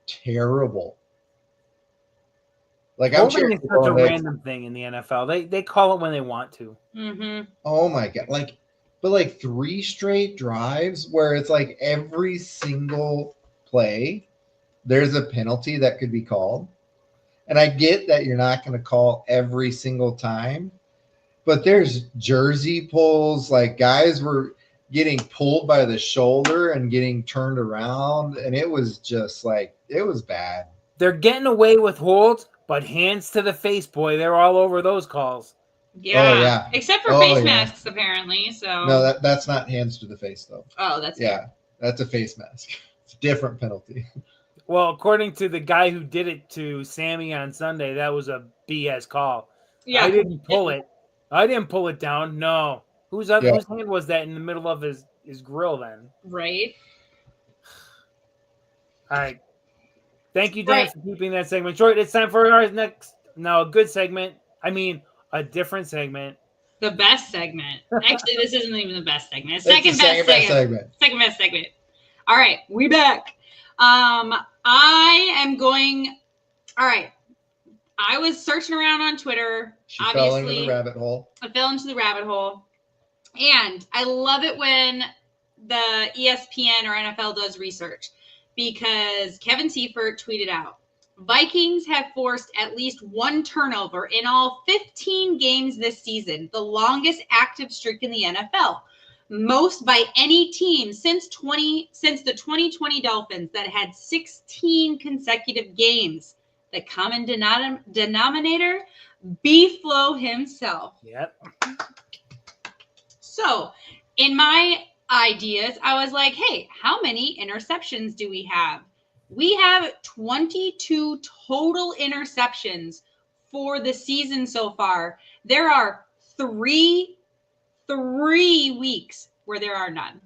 terrible. Like, I'm sure it's such a random thing in the NFL. They call it when they want to. Mm-hmm. Oh my God. But 3 straight drives where it's like every single play, there's a penalty that could be called. And I get that you're not going to call every single time, But there's jersey pulls, like guys were getting pulled by the shoulder and getting turned around, and it was just like it was bad. They're getting away with holds, but hands to the face, boy, they're all over those calls. Yeah. Oh, yeah. Except for face masks, apparently. So no, that's not hands to the face though. Oh, that's that's a face mask. It's a different penalty. Well, according to the guy who did it to Sammy on Sunday, that was a BS call. Yeah. I didn't pull it. I didn't pull it down. No. Whose hand was that in the middle of his grill then? Right. All right. Thank you, Dan, for keeping that segment short. It's time for our next, a good segment. I mean, a different segment. The best segment. Actually, this isn't even the best segment. Second best segment. Second best segment. All right. We back. I am going. All right. I was searching around on Twitter. She fell into the rabbit hole. I fell into the rabbit hole. And I love it when the ESPN or NFL does research because Kevin Seifert tweeted out, Vikings have forced at least one turnover in all 15 games this season, the longest active streak in the NFL. Most by any team since the 2020 Dolphins that had 16 consecutive games. The common denominator, B-Flow himself. Yep. So, in my ideas, I was like, hey, how many interceptions do we have? We have 22 total interceptions for the season so far. There are three weeks where there are none.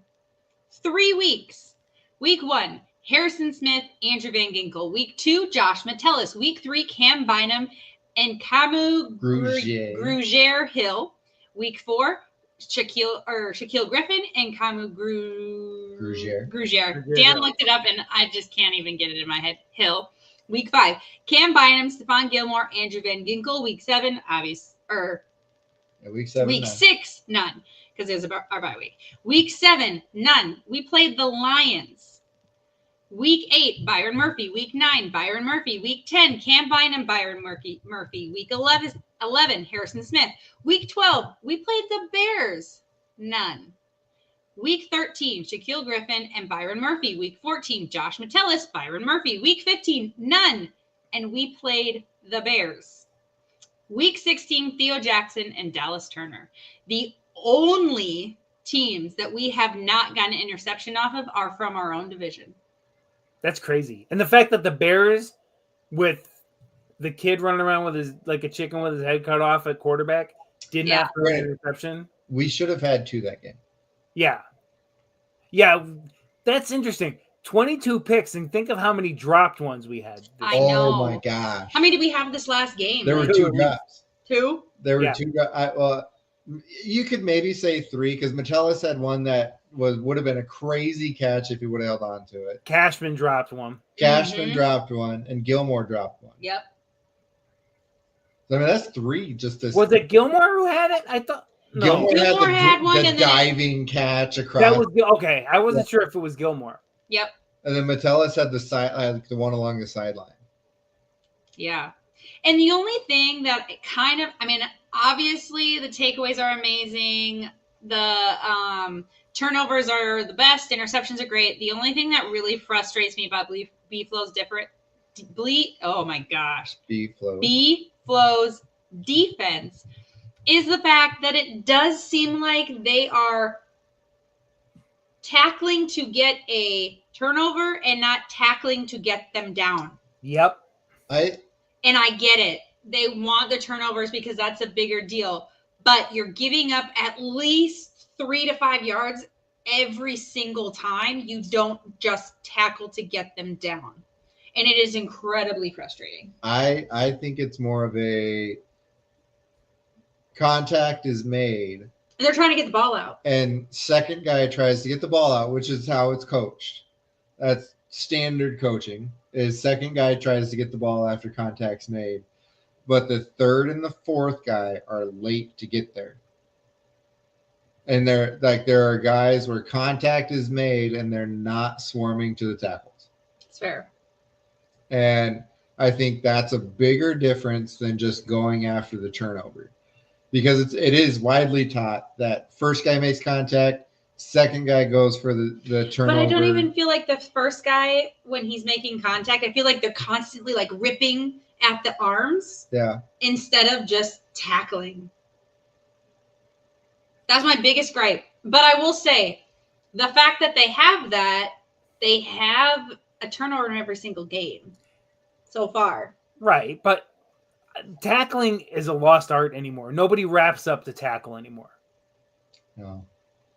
3 weeks. Week 1, Harrison Smith, Andrew Van Ginkel. Week 2, Josh Metellus. Week 3, Cam Bynum and Camus Grugier Hill. Week 4, Shaquille Griffin and Camus Grugier. Dan looked it up and I just can't even get it in my head. Hill. Week 5, Cam Bynum, Stephon Gilmore, Andrew Van Ginkel. Week 7, Week 6, none, because it was our bye week. Week 7, none. We played the Lions. Week 8, Byron Murphy. Week 9, Byron Murphy. Week 10, Cam Bynum, Byron Murphy. Week 11, Harrison Smith. Week 12, we played the Bears. None. Week 13, Shaquille Griffin and Byron Murphy. Week 14, Josh Metellus, Byron Murphy. Week 15, none. And we played the Bears. Week 16, Theo Jackson and Dallas Turner. The only teams that we have not gotten an interception off of are from our own division. That's crazy. And the fact that the Bears, with the kid running around with his like a chicken with his head cut off at quarterback, did not throw an interception. We should have had 2 that game. Yeah. Yeah, that's interesting. 22 picks, and think of how many dropped ones we had. I know. Oh my gosh. How many did we have this last game? There were 2 drops. 2? There were 2 drops. You could maybe say 3 because Metellus had one that would have been a crazy catch if he would have held on to it. Cashman dropped one. Dropped one, and Gilmore dropped one. Yep. I mean, that's 3 just this. Was it Gilmore who had it? I thought no. Gilmore had one, the diving catch across. That was okay. I wasn't sure if it was Gilmore. Yep. And then Metellus had the one along the sideline. Yeah. And the only thing that obviously the takeaways are amazing. The turnovers are the best. Interceptions are great. The only thing that really frustrates me about B-Flow's B-Flow's defense is the fact that it does seem like they are tackling to get a turnover and not tackling to get them down. Yep. And I get it. They want the turnovers because that's a bigger deal. But you're giving up at least 3 to 5 yards every single time. You don't just tackle to get them down. And it is incredibly frustrating. I think it's more of a contact is made. And they're trying to get the ball out. And second guy tries to get the ball out, which is how it's coached. That's standard coaching. Is second guy tries to get the ball after contact's made. But the third and the fourth guy are late to get there. And there are guys where contact is made and they're not swarming to the tackles. It's fair. And I think that's a bigger difference than just going after the turnover. because it is widely taught that first guy makes contact, second guy goes for the turnover. But I don't even feel like the first guy, when he's making contact, I feel like they're constantly like ripping at the arms. Yeah. Instead of just tackling. That's my biggest gripe. But I will say, the fact that they have a turnover in every single game so far. Right, but tackling is a lost art anymore. Nobody wraps up the tackle anymore. No.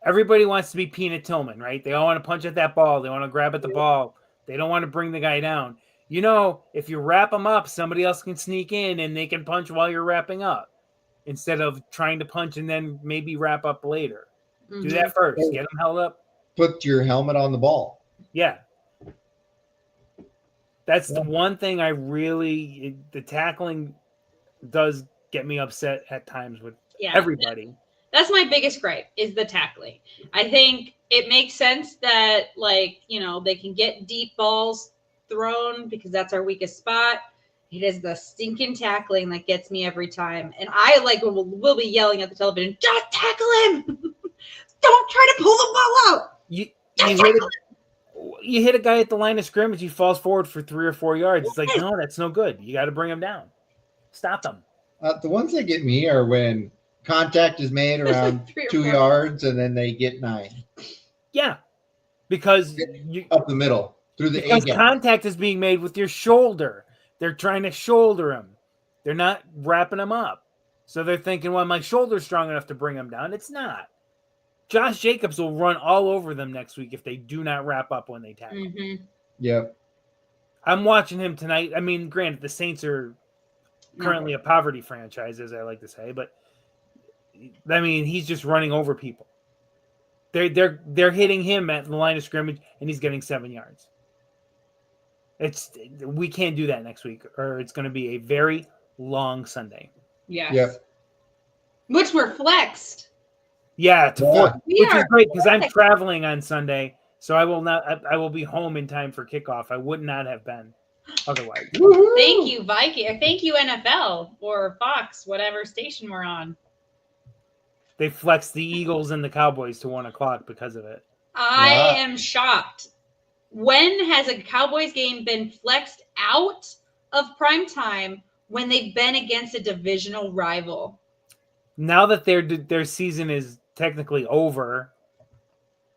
Everybody wants to be Peanut Tillman, right? They all want to punch at that ball. They want to grab at the ball. They don't want to bring the guy down. You know, if you wrap them up, somebody else can sneak in and they can punch while you're wrapping up instead of trying to punch and then maybe wrap up later. Mm-hmm. Do that first. Get them held up. Put your helmet on the ball. Yeah. That's the one thing the tackling does get me upset at times with everybody. That's my biggest gripe is the tackling. I think it makes sense that, like, you know, they can get deep balls thrown because that's our weakest spot. It is the stinking tackling that gets me every time. And I will be yelling at the television, just tackle him. Don't try to pull the ball out. You hit a guy at the line of scrimmage, he falls forward for 3 or 4 yards. It's like, no, that's no good. You got to bring him down. Stop him. The ones that get me are when contact is made around 2 yards and then they get 9. Yeah. Because up the middle through the because contact is being made with your shoulder. They're trying to shoulder him. They're not wrapping him up. So they're thinking, well, my shoulder's strong enough to bring him down. It's not. Josh Jacobs will run all over them next week if they do not wrap up when they tackle. Mm-hmm. Yep. I'm watching him tonight. I mean, granted, the Saints are currently a poverty franchise, as I like to say, but I mean, he's just running over people. They're hitting him at the line of scrimmage, and he's getting 7 yards. We can't do that next week, or it's going to be a very long Sunday. Yes. Yep. Which we're flexed. Yeah, which is great because I'm traveling on Sunday, so I will be home in time for kickoff. I would not have been otherwise. Woo-hoo! Thank you, Vikings. Thank you, NFL or Fox, whatever station we're on. They flexed the Eagles and the Cowboys to 1:00 because of it. I am shocked. When has a Cowboys game been flexed out of prime time when they've been against a divisional rival? Now that their season is technically over,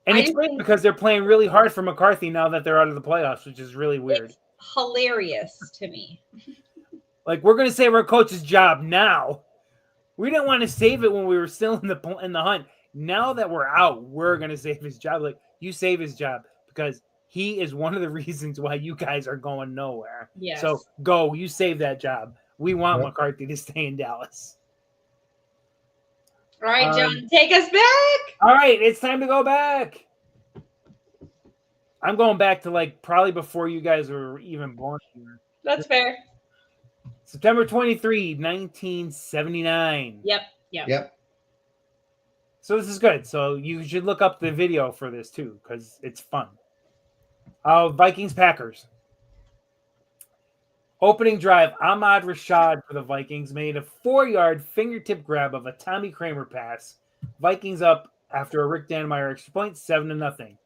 and it's great because they're playing really hard for McCarthy now that they're out of the playoffs, which is really weird. It's hilarious to me. Like, we're going to save our coach's job now. We didn't want to save it when we were still in the hunt. Now that we're out, we're going to save his job. Like, you save his job because he is one of the reasons why you guys are going nowhere. Yes. So go, you save that job. We want McCarthy to stay in Dallas. All right, John, take us back. All right, it's time to go back. I'm going back to probably before you guys were even born here. That's fair. September 23, 1979. Yep. So this is good. So you should look up the video for this too, because it's fun. Vikings Packers. Opening drive, Ahmad Rashad for the Vikings made a 4-yard fingertip grab of a Tommy Kramer pass. Vikings up after a Rick Danmeyer extra point, 7-0.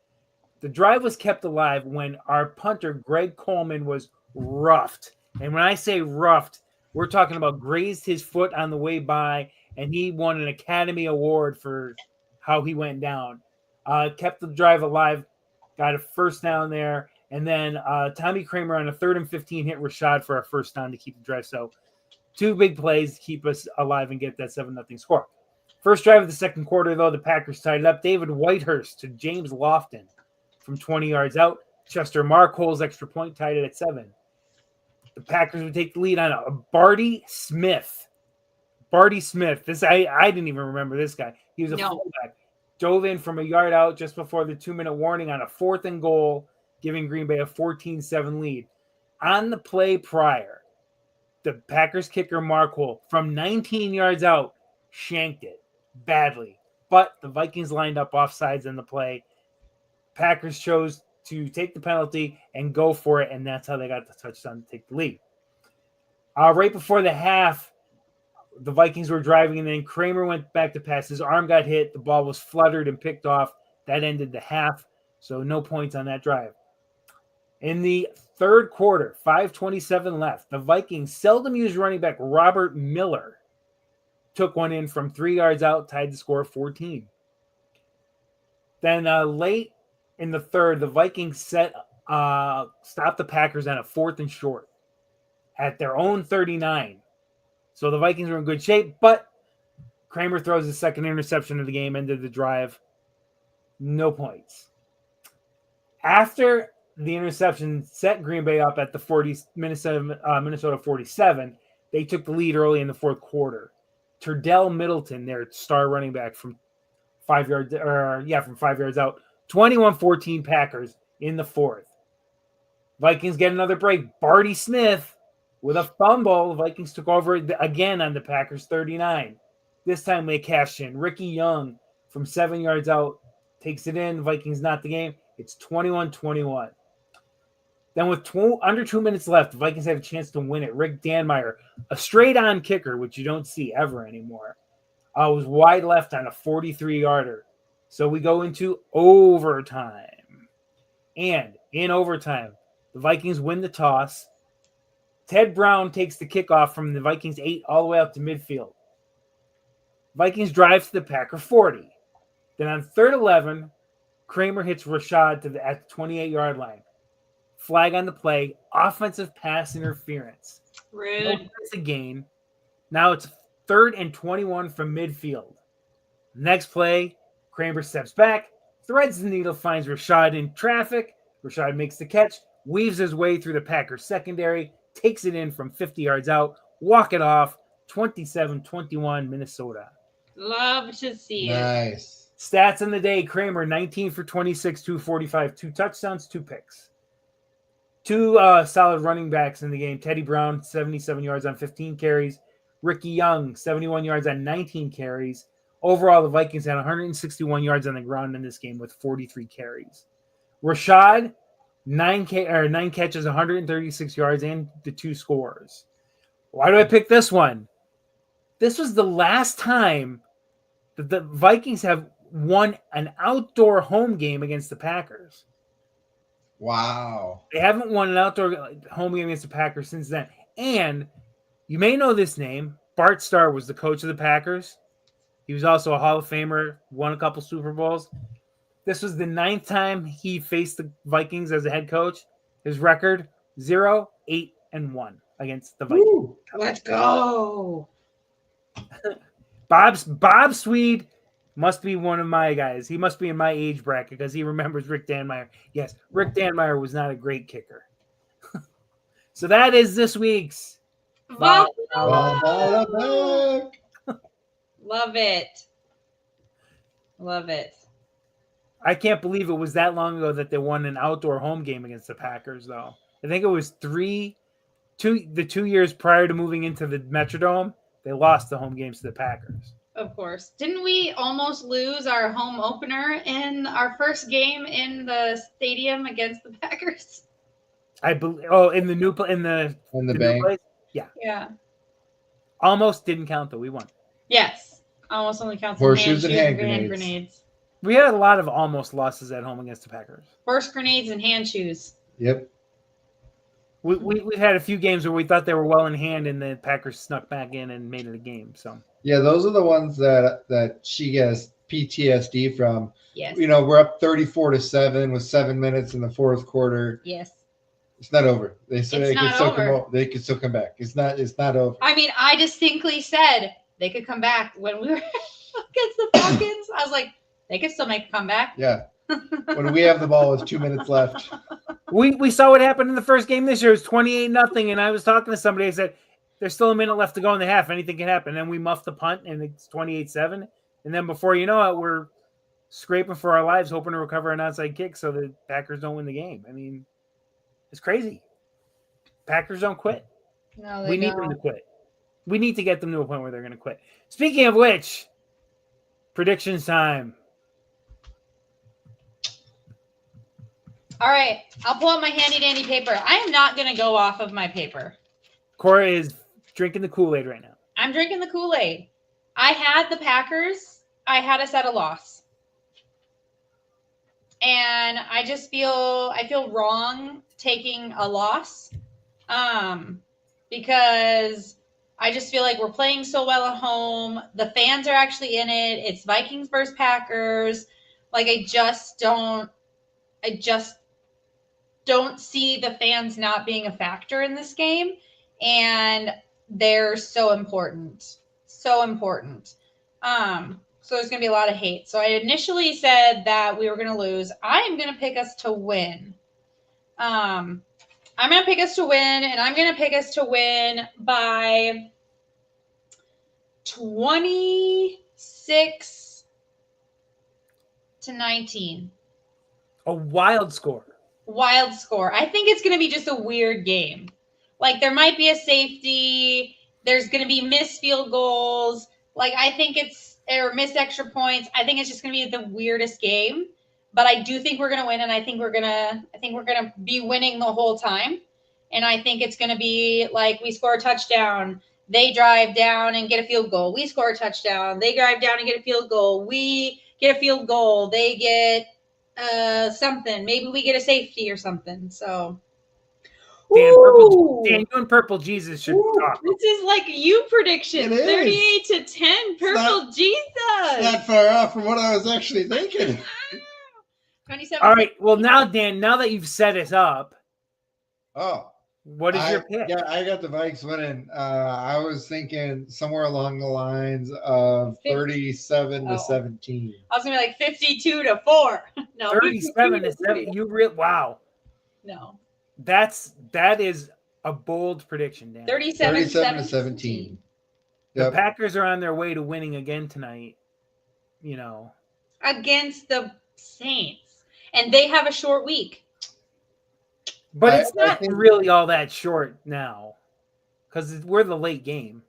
The drive was kept alive when our punter, Greg Coleman, was roughed. And when I say roughed, we're talking about grazed his foot on the way by, and he won an Academy Award for how he went down. Kept the drive alive, got a first down there. And then Tommy Kramer on a 3rd and 15 hit Rashad for a first down to keep the drive. So 2 big plays to keep us alive and get that 7-0 score. First drive of the second quarter, though, the Packers tied it up. David Whitehurst to James Lofton from 20 yards out. Chester Marcole's extra point tied it at 7. The Packers would take the lead on a Barty Smith. This I didn't even remember this guy. He was a fullback. Dove in from a yard out just before the 2-minute warning on a 4th and goal, giving Green Bay a 14-7 lead. On the play prior, the Packers kicker Marcole from 19 yards out shanked it badly. But the Vikings lined up offsides in the play. Packers chose to take the penalty and go for it, and that's how they got the touchdown to take the lead. Right before the half, the Vikings were driving, and then Kramer went back to pass. His arm got hit. The ball was fluttered and picked off. That ended the half, so no points on that drive. In the third quarter, 5:27 left, the Vikings seldom used running back Robert Miller took one in from 3 yards out, tied the score 14. Then late in the third, the Vikings stopped the Packers on a 4th and short at their own 39. So the Vikings were in good shape, but Kramer throws his second interception of the game, ended the drive. No points. After the interception set Green Bay up at the Minnesota 47, they took the lead early in the fourth quarter. Turdell Middleton, their star running back from 5 yards out, 21-14 Packers in the fourth. Vikings get another break. Barty Smith with a fumble. The Vikings took over again on the Packers 39. This time they cashed in. Ricky Young from 7 yards out takes it in. Vikings not the game. It's 21-21. Then with under 2 minutes left, the Vikings have a chance to win it. Rick Danmeyer, a straight-on kicker, which you don't see ever anymore, was wide left on a 43-yarder. So we go into overtime. And in overtime, the Vikings win the toss. Ted Brown takes the kickoff from the Vikings 8 all the way up to midfield. Vikings drive to the Packer 40. Then on 3rd 11, Kramer hits Rashad at the 28-yard line. Flag on the play, offensive pass interference. Rude. It's a gain. Now it's 3rd and 21 from midfield. Next play, Kramer steps back, threads the needle, finds Rashad in traffic. Rashad makes the catch, weaves his way through the Packers secondary, takes it in from 50 yards out, walk it off, 27-21 Minnesota. Love to see it. Nice. Stats on the day, Kramer 19 for 26, 245, 2 touchdowns, 2 picks. 2 solid running backs in the game. Teddy Brown, 77 yards on 15 carries. Ricky Young, 71 yards on 19 carries. Overall, the Vikings had 161 yards on the ground in this game with 43 carries. Rashad, 9 catches, 136 yards, and the 2 scores. Why do I pick this one? This was the last time that the Vikings have won an outdoor home game against the Packers. Wow. They haven't won an outdoor home game against the Packers since then. And you may know this name. Bart Starr was the coach of the Packers. He was also a Hall of Famer, won a couple Super Bowls. This was the 9th time he faced the Vikings as a head coach. His record, 0-8-1 against the Vikings. Woo, let's go. Bob Swede must be one of my guys. He must be in my age bracket because he remembers Rick Danmeyer. Yes, Rick Danmeyer was not a great kicker. So that is this week's Love it. Love it. I can't believe it was that long ago that they won an outdoor home game against the Packers, though. I think it was 2 years prior to moving into the Metrodome. They lost the home games to the Packers. Of course. Didn't we almost lose our home opener in our first game in the stadium against the Packers? I believe. In the bank. place? Yeah. Almost didn't count though. We won. Yes. Almost only counts Horseshoes and hand grenades. We had a lot of almost losses at home against the Packers. Horse grenades and hand shoes. Yep. We've had a few games where we thought they were well in hand, and the Packers snuck back in and made it a game. So yeah, those are the ones that she gets PTSD from. Yes. You know, we're up 34-7 with 7 minutes in the fourth quarter. Yes. It's not over. They said It's they could still come back. It's not over. I mean, I distinctly said they could come back when we were against the Falcons. I was like, they could still make a comeback. Yeah. When we have the ball with 2 minutes left. we saw what happened in the first game this year. It was 28-0, and I was talking to somebody. I said, there's still a minute left to go in the half. Anything can happen. And then we muffed the punt, and it's 28-7. And then before you know it, we're scraping for our lives, hoping to recover an onside kick so the Packers don't win the game. I mean, it's crazy. Packers don't quit. No, We need them to quit. We need to get them to a point where they're going to quit. Speaking of which, predictions time. All right. I'll pull out my handy-dandy paper. I am not going to go off of my paper. Cora is drinking the Kool-Aid right now. I'm drinking the Kool-Aid. I had the Packers. I had us at a loss. And I feel wrong taking a loss. Because I just feel like we're playing so well at home. The fans are actually in it. It's Vikings versus Packers. Like, I just don't see the fans not being a factor in this game. And they're so important. So important. So there's going to be a lot of hate. So I initially said that we were going to lose. I am going to pick us to win. I'm going to pick us to win, and I'm going to pick us to win by 26-19. A wild score. Wild score. I think it's going to be just a weird game. Like, there might be a safety. There's going to be missed field goals. Like, I think or missed extra points. I think it's just going to be the weirdest game. But I do think we're going to win, and I think we're going to be winning the whole time. And I think it's going to be like we score a touchdown, they drive down and get a field goal. We score a touchdown, they drive down and get a field goal. We get a field goal, they get something. Maybe we get a safety or something. So Dan, you and Purple Jesus should talk. This is like you prediction. 38-10. Purple Jesus. Not far off from what I was actually thinking. 27. All right. Well, now, Dan, now that you've set us up, what is your pick? Yeah, I got the Vikes winning. I was thinking somewhere along the lines of 37-17. I was gonna be like 52-4. No, 37-7. Wow. No. That is a bold prediction, Dan. 37-17. The Packers are on their way to winning again tonight. You know, against the Saints. And they have a short week. But it's not really all that short now because we're the late game.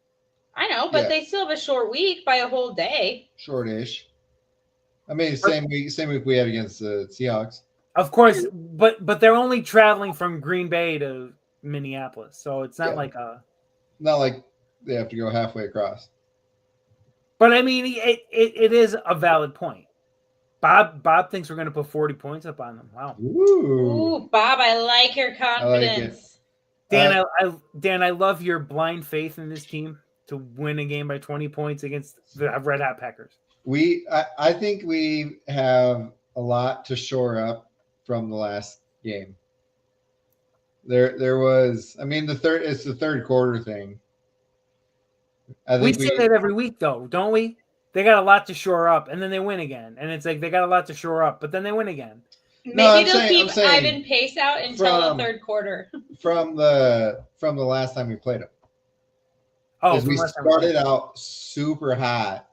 I know, but they still have a short week by a whole day. Shortish. I mean, same week we had against the Seahawks. Of course, but they're only traveling from Green Bay to Minneapolis, so it's not like they have to go halfway across. But I mean, it is a valid point. Bob thinks we're going to put 40 points up on them. Wow. Ooh, Bob, I like your confidence. Dan, I love your blind faith in this team to win a game by 20 points against the Red Hot Packers. I think we have a lot to shore up from the last game. There was, I mean, it's the third quarter thing. We say that every week, though, don't we? They got a lot to shore up, and then they win again. And it's like they got a lot to shore up, but then they win again. Maybe they'll keep Ivan Pace out until the third quarter. From the last time we played them. Oh, we started out super hot,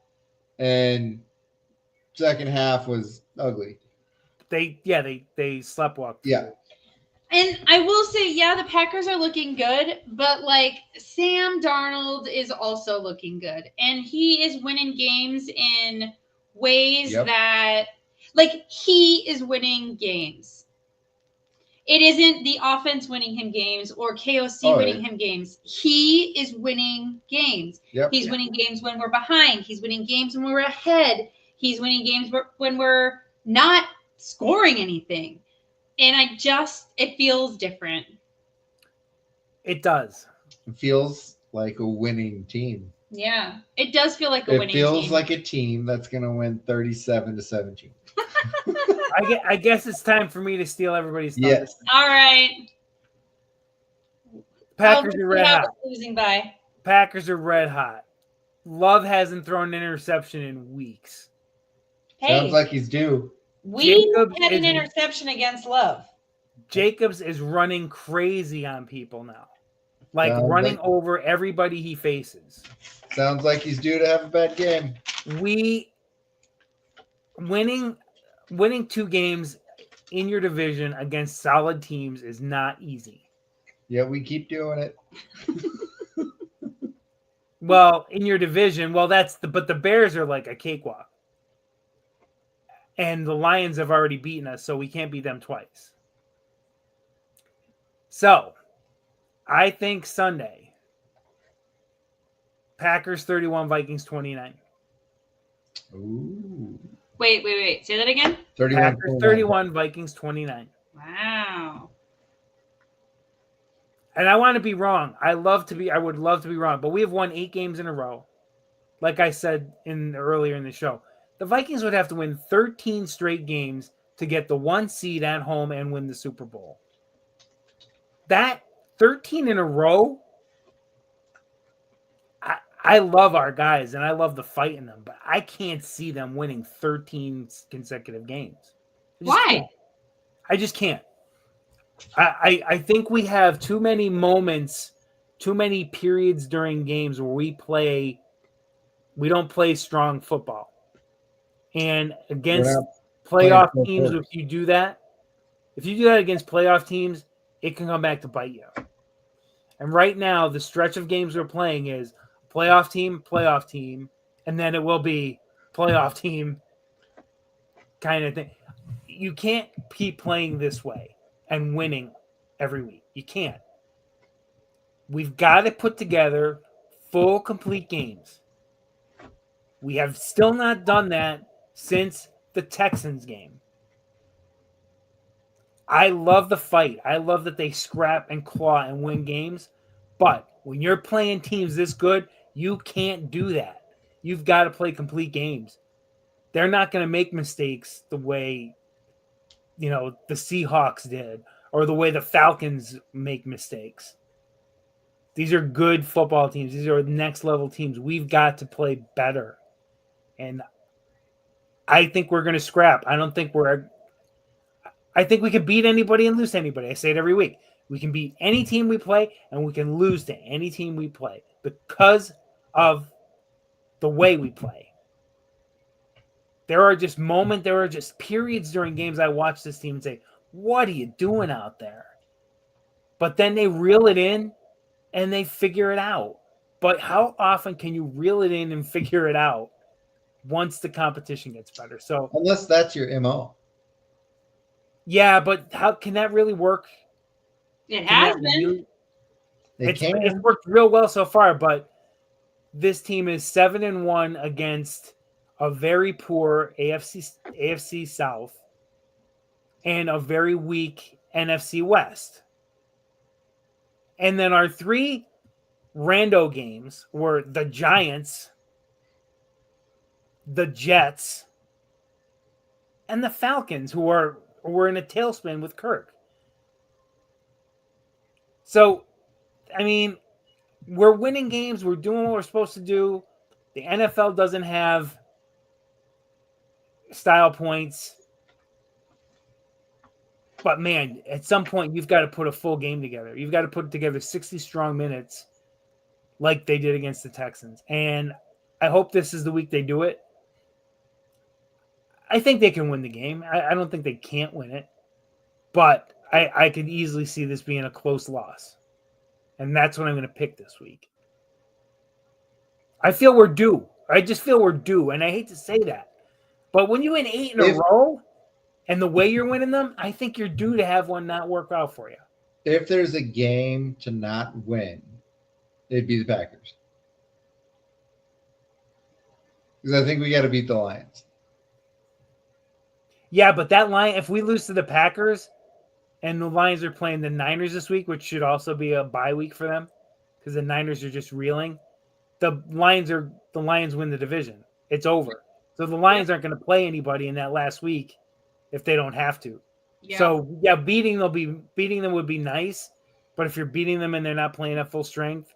and second half was ugly. They sleptwalked. Yeah. And I will say, the Packers are looking good, but like Sam Darnold is also looking good. And he is winning games in ways that, like, he is winning games. It isn't the offense winning him games or KOC winning him games. He is winning games. He's winning games when we're behind. He's winning games when we're ahead. He's winning games when we're not scoring anything. And it feels different. It does. It feels like a winning team. Yeah, it does feel like a winning team. It feels like a team that's going to win 37-17. I guess it's time for me to steal everybody's thunder. Yes. All right. Packers are red hot. Losing by. Packers are red hot. Love hasn't thrown an interception in weeks. Hey. Sounds like he's due. We had an interception against Love. Jacobs is running crazy on people now. Running over everybody he faces. Sounds like he's due to have a bad game. Winning 2 games in your division against solid teams is not easy. Yeah, we keep doing it. Well, in your division, but the Bears are like a cakewalk. And the Lions have already beaten us, so we can't beat them twice. So, I think Sunday, Packers 31, Vikings 29. Ooh. Wait. Say that again. 31, Packers 31, Vikings 29. Wow. And I want to be wrong. I would love to be wrong, but we have won 8 games in a row. Like I said earlier in the show, the Vikings would have to win 13 straight games to get the 1 seed at home and win the Super Bowl. That 13 in a row, I love our guys and I love the fight in them, but I can't see them winning 13 consecutive games. Why? I just can't. I think we have too many moments, too many periods during games where we don't play strong football. And against playoff teams, if you do that against playoff teams, it can come back to bite you. And right now, the stretch of games we're playing is playoff team, and then it will be playoff team kind of thing. You can't keep playing this way and winning every week. You can't. We've got to put together full, complete games. We have still not done that since the Texans game. I love the fight. I love that they scrap and claw and win games. But when you're playing teams this good, you can't do that. You've got to play complete games. They're not going to make mistakes the way, the Seahawks did or the way the Falcons make mistakes. These are good football teams. These are next level teams. We've got to play better. And I think we're going to scrap. I think we can beat anybody and lose to anybody. I say it every week. We can beat any team we play, and we can lose to any team we play because of the way we play. There are just periods during games I watch this team and say, what are you doing out there? But then they reel it in and they figure it out. But how often can you reel it in and figure it out once the competition gets better? So unless that's your MO. Yeah, but how can that really work? It has been. It's worked real well so far, but this team is 7-1 against a very poor AFC South and a very weak NFC West. And then our 3 rando games were the Giants, the Jets, and the Falcons, who were in a tailspin with Kirk. So, I mean, we're winning games. We're doing what we're supposed to do. The NFL doesn't have style points. But, man, at some point, you've got to put a full game together. You've got to put together 60 strong minutes like they did against the Texans. And I hope this is the week they do it. I think they can win the game. I don't think they can't win it. But I could easily see this being a close loss. And that's what I'm going to pick this week. I feel we're due. I just feel we're due. And I hate to say that. But when you win 8 in a row and the way you're winning them, I think you're due to have one not work out for you. If there's a game to not win, it'd be the Packers. Because I think we got to beat the Lions. Yeah, but that line, if we lose to the Packers and the Lions are playing the Niners this week, which should also be a bye week for them because the Niners are just reeling, the Lions win the division. It's over. So the Lions aren't going to play anybody in that last week if they don't have to. Yeah. So, yeah, beating them would be nice, but if you're beating them and they're not playing at full strength,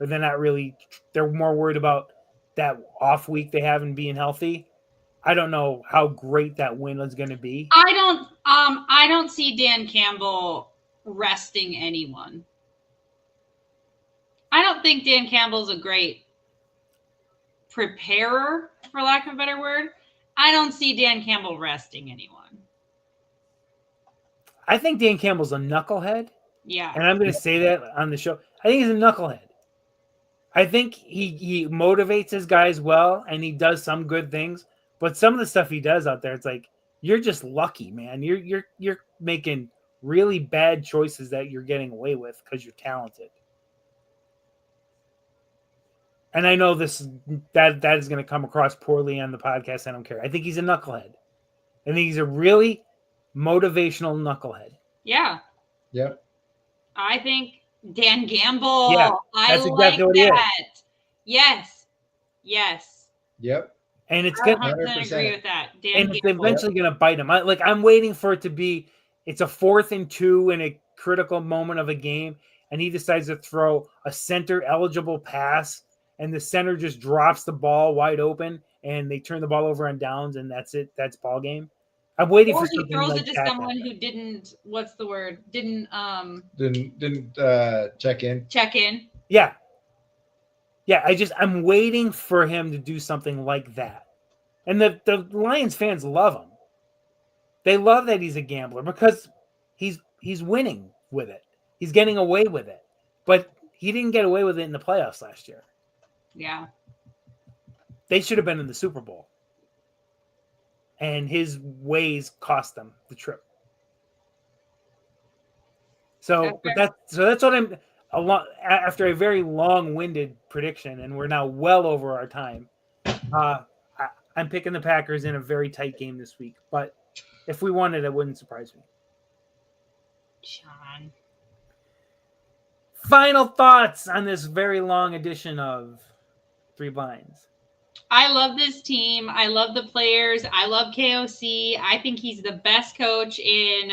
or they're more worried about that off week they have and being healthy. I don't know how great that win is going to be. I don't see Dan Campbell resting anyone. I don't think Dan Campbell's a great preparer, for lack of a better word. I don't see Dan Campbell resting anyone. I think Dan Campbell's a knucklehead. Yeah. And I'm going to say that on the show. I think he's a knucklehead. I think he motivates his guys well, and he does some good things. But some of the stuff he does out there, it's like, you're just lucky, man. You're making really bad choices that you're getting away with because you're talented. and I know that is going to come across poorly on the podcast. I don't care. I think he's a knucklehead. I think he's a really motivational knucklehead. Yeah. Yep. I think Dan Gamble. Yeah, that's exactly what that. He is. Yes. Yes. Yep. And it's going to agree with that. Dan and Gamble. It's eventually going to bite him. I'm waiting for it to be. It's a 4th and 2 in a critical moment of a game, and he decides to throw a center eligible pass, and the center just drops the ball wide open, and they turn the ball over on downs, and that's it. That's ball game. I'm waiting for something like that. Or he throws it to someone who didn't. What's the word? Didn't check in. Check in. Yeah. Yeah. I'm waiting for him to do something like that, and the Lions fans love him. They love that he's a gambler because he's winning with it. He's getting away with it, but he didn't get away with it in the playoffs last year. Yeah. They should have been in the Super Bowl. And his ways cost them the trip. So that's what I'm after a very long-winded prediction, and we're now well over our time. I'm picking the Packers in a very tight game this week, but if we won it, it wouldn't surprise me. Sean. Final thoughts on this very long edition of Three Blinds. I love this team. I love the players. I love KOC. I think he's the best coach in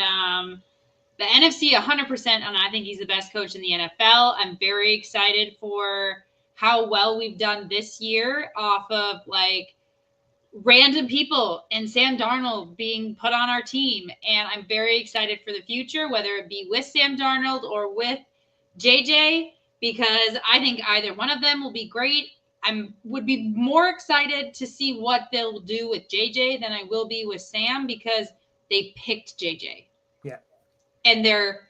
the NFC 100%, and I think he's the best coach in the NFL. I'm very excited for how well we've done this year off of random people and Sam Darnold being put on our team. And I'm very excited for the future, whether it be with Sam Darnold or with JJ, because I think either one of them will be great. Would be more excited to see what they'll do with JJ than I will be with Sam, because they picked JJ. Yeah. And they're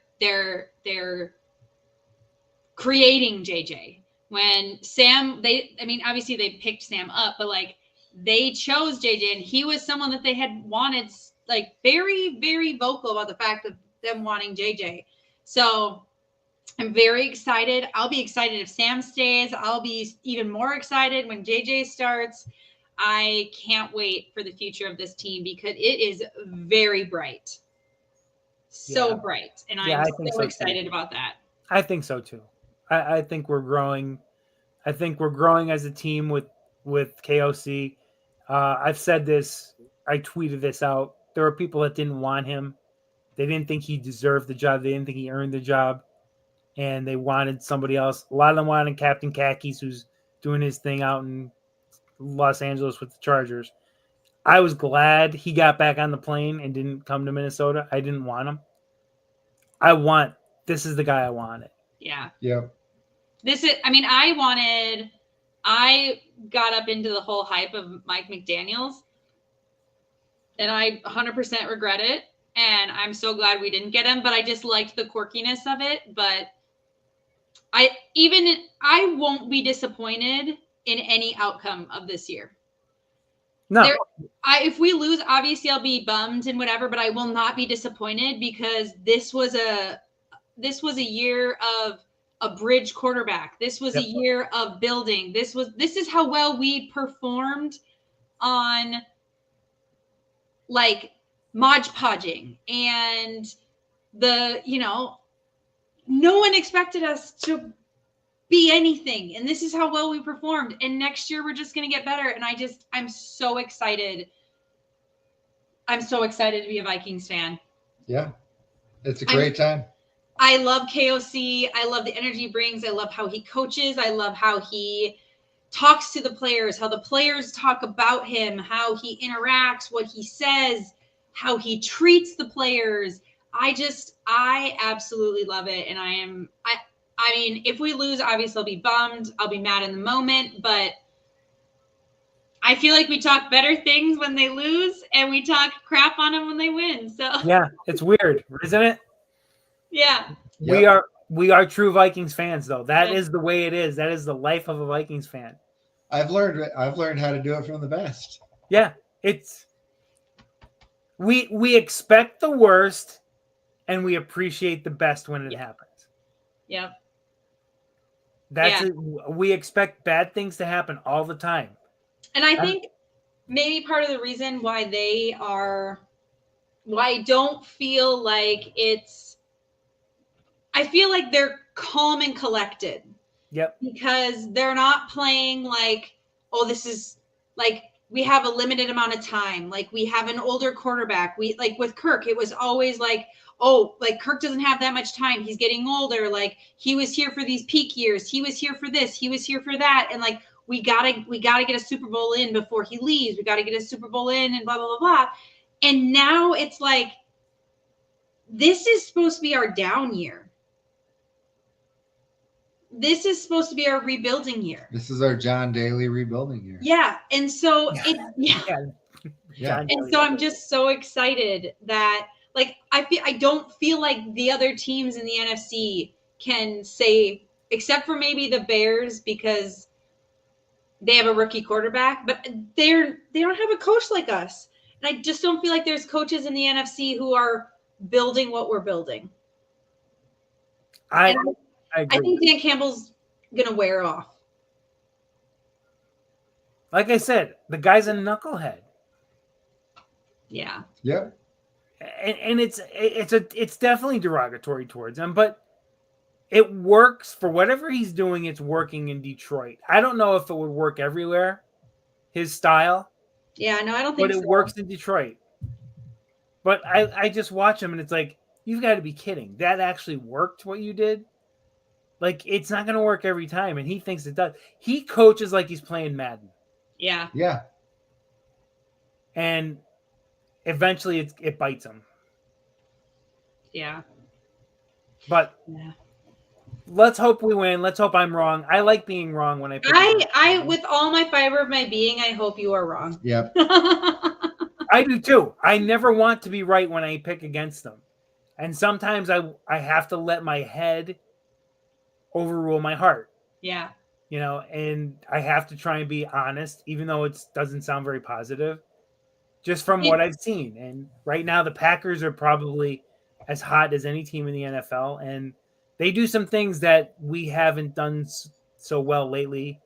creating JJ. When Sam, obviously they picked Sam up, but they chose JJ, and he was someone that they had wanted, very, very vocal about the fact of them wanting JJ. So I'm very excited. I'll be excited if Sam stays. I'll be even more excited when JJ starts. I can't wait for the future of this team because it is very bright. So bright. And I'm so excited about that. I think so too. I think we're growing. I think we're growing as a team with KOC. I've said this. I tweeted this out. There were people that didn't want him. They didn't think he deserved the job. They didn't think he earned the job. And they wanted somebody else. A lot of them wanted Captain Khakis, who's doing his thing out in Los Angeles with the Chargers. I was glad he got back on the plane and didn't come to Minnesota. I didn't want him. This is the guy I wanted. Yeah. Yep. I got up into the whole hype of Mike McDaniels, and I 100% regret it. And I'm so glad we didn't get him, but I just liked the quirkiness of it. But I won't be disappointed in any outcome of this year. No. If we lose, obviously I'll be bummed and whatever, but I will not be disappointed because this was a year of a bridge quarterback. This was a year of building. This is how well we performed on Mod Podging, and no one expected us to be anything, and this is how well we performed, and next year we're just going to get better. And I'm so excited. I'm so excited to be a Vikings fan. Yeah, it's a great time. I love KOC. I love the energy he brings. I love how he coaches. I love how he talks to the players, how the players talk about him, how he interacts, what he says, how he treats the players. I absolutely love it. And I mean, if we lose, obviously I'll be bummed. I'll be mad in the moment, but I feel like we talk better things when they lose and we talk crap on them when they win. So yeah, it's weird, isn't it? Yeah. Yep. We are true Vikings fans, though. That is the way it is. That is the life of a Vikings fan. I've learned how to do it from the best. Yeah, we expect the worst and we appreciate the best when it happens. Yep. We expect bad things to happen all the time. And I think maybe part of the reason why I don't feel like I feel like they're calm and collected. Yep. Because they're not playing like, oh, this is like, we have a limited amount of time. Like we have an older quarterback. We like with Kirk, it was always like, oh, like Kirk doesn't have that much time. He's getting older. Like he was here for these peak years. He was here for this. He was here for that. And like, we gotta get a Super Bowl in before he leaves. We gotta get a Super Bowl in and blah, blah, blah, blah. And now it's like, this is supposed to be our down year. This is supposed to be our rebuilding year. This is our John Daly rebuilding year. Yeah. And so Yeah. And so I'm just so excited that like I don't feel like the other teams in the NFC can say, except for maybe the Bears because they have a rookie quarterback, but they don't have a coach like us. And I just don't feel like there's coaches in the NFC who are building what we're building. I think Dan Campbell's going to wear off. Like I said, the guy's a knucklehead. Yeah. Yeah. And it's definitely derogatory towards him, but it works for whatever he's doing. It's working in Detroit. I don't know if it would work everywhere, his style. Yeah, no, I don't think so. But it works in Detroit. But I just watch him and it's like, you've got to be kidding. That actually worked what you did? Like, it's not going to work every time. And he thinks it does. He coaches like he's playing Madden. Yeah. Yeah. And eventually it bites him. Yeah. But let's hope we win. Let's hope I'm wrong. I like being wrong when I with all my fiber of my being, I hope you are wrong. Yep. I do too. I never want to be right when I pick against them. And sometimes I have to let my head overrule my heart. Yeah. You know, and I have to try and be honest, even though it doesn't sound very positive, just from what I've seen. And right now, the Packers are probably as hot as any team in the NFL. And they do some things that we haven't done so well lately.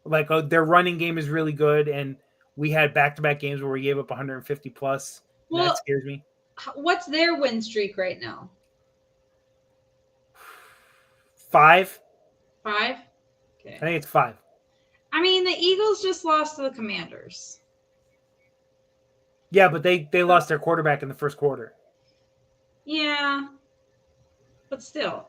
Like their running game is really good. And we had back-to-back games where we gave up 150 plus. Well, that scares me. What's their win streak right now? 5. 5? Okay. I think it's 5. I mean, the Eagles just lost to the Commanders. Yeah, but they lost their quarterback in the first quarter. Yeah. But still.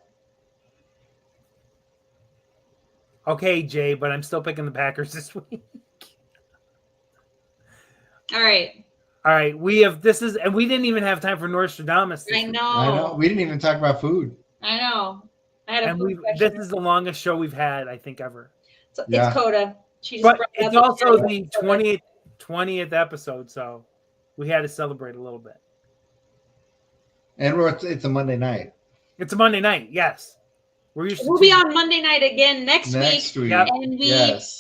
Okay, Jay, but I'm still picking the Packers this week. All right. And we didn't even have time for Nostradamus. I know. We didn't even talk about food. I know. This is the longest show we've had, I think, ever. So it's Koda. But it's also the 20th episode, so we had to celebrate a little bit. And it's a Monday night. It's a Monday night, yes. We'll be on Monday night again next week. Yep. And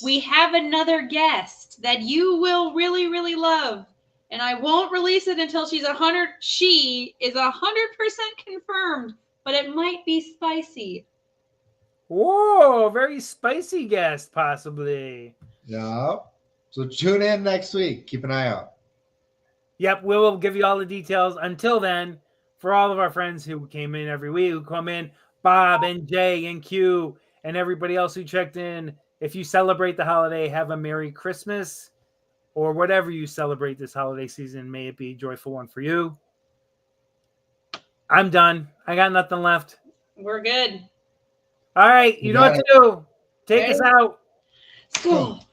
we have another guest that you will really, really love. And I won't release it until she is 100% confirmed. But it might be spicy. Whoa, very spicy guest, possibly. Yeah. So tune in next week. Keep an eye out. Yep, we will give you all the details. Until then, for all of our friends who came in every week, who come in, Bob and Jay and Q and everybody else who checked in, if you celebrate the holiday, have a Merry Christmas or whatever you celebrate this holiday season. May it be a joyful one for you. I'm done. I got nothing left. We're good. All right. You know what to do. Take us out. Skull.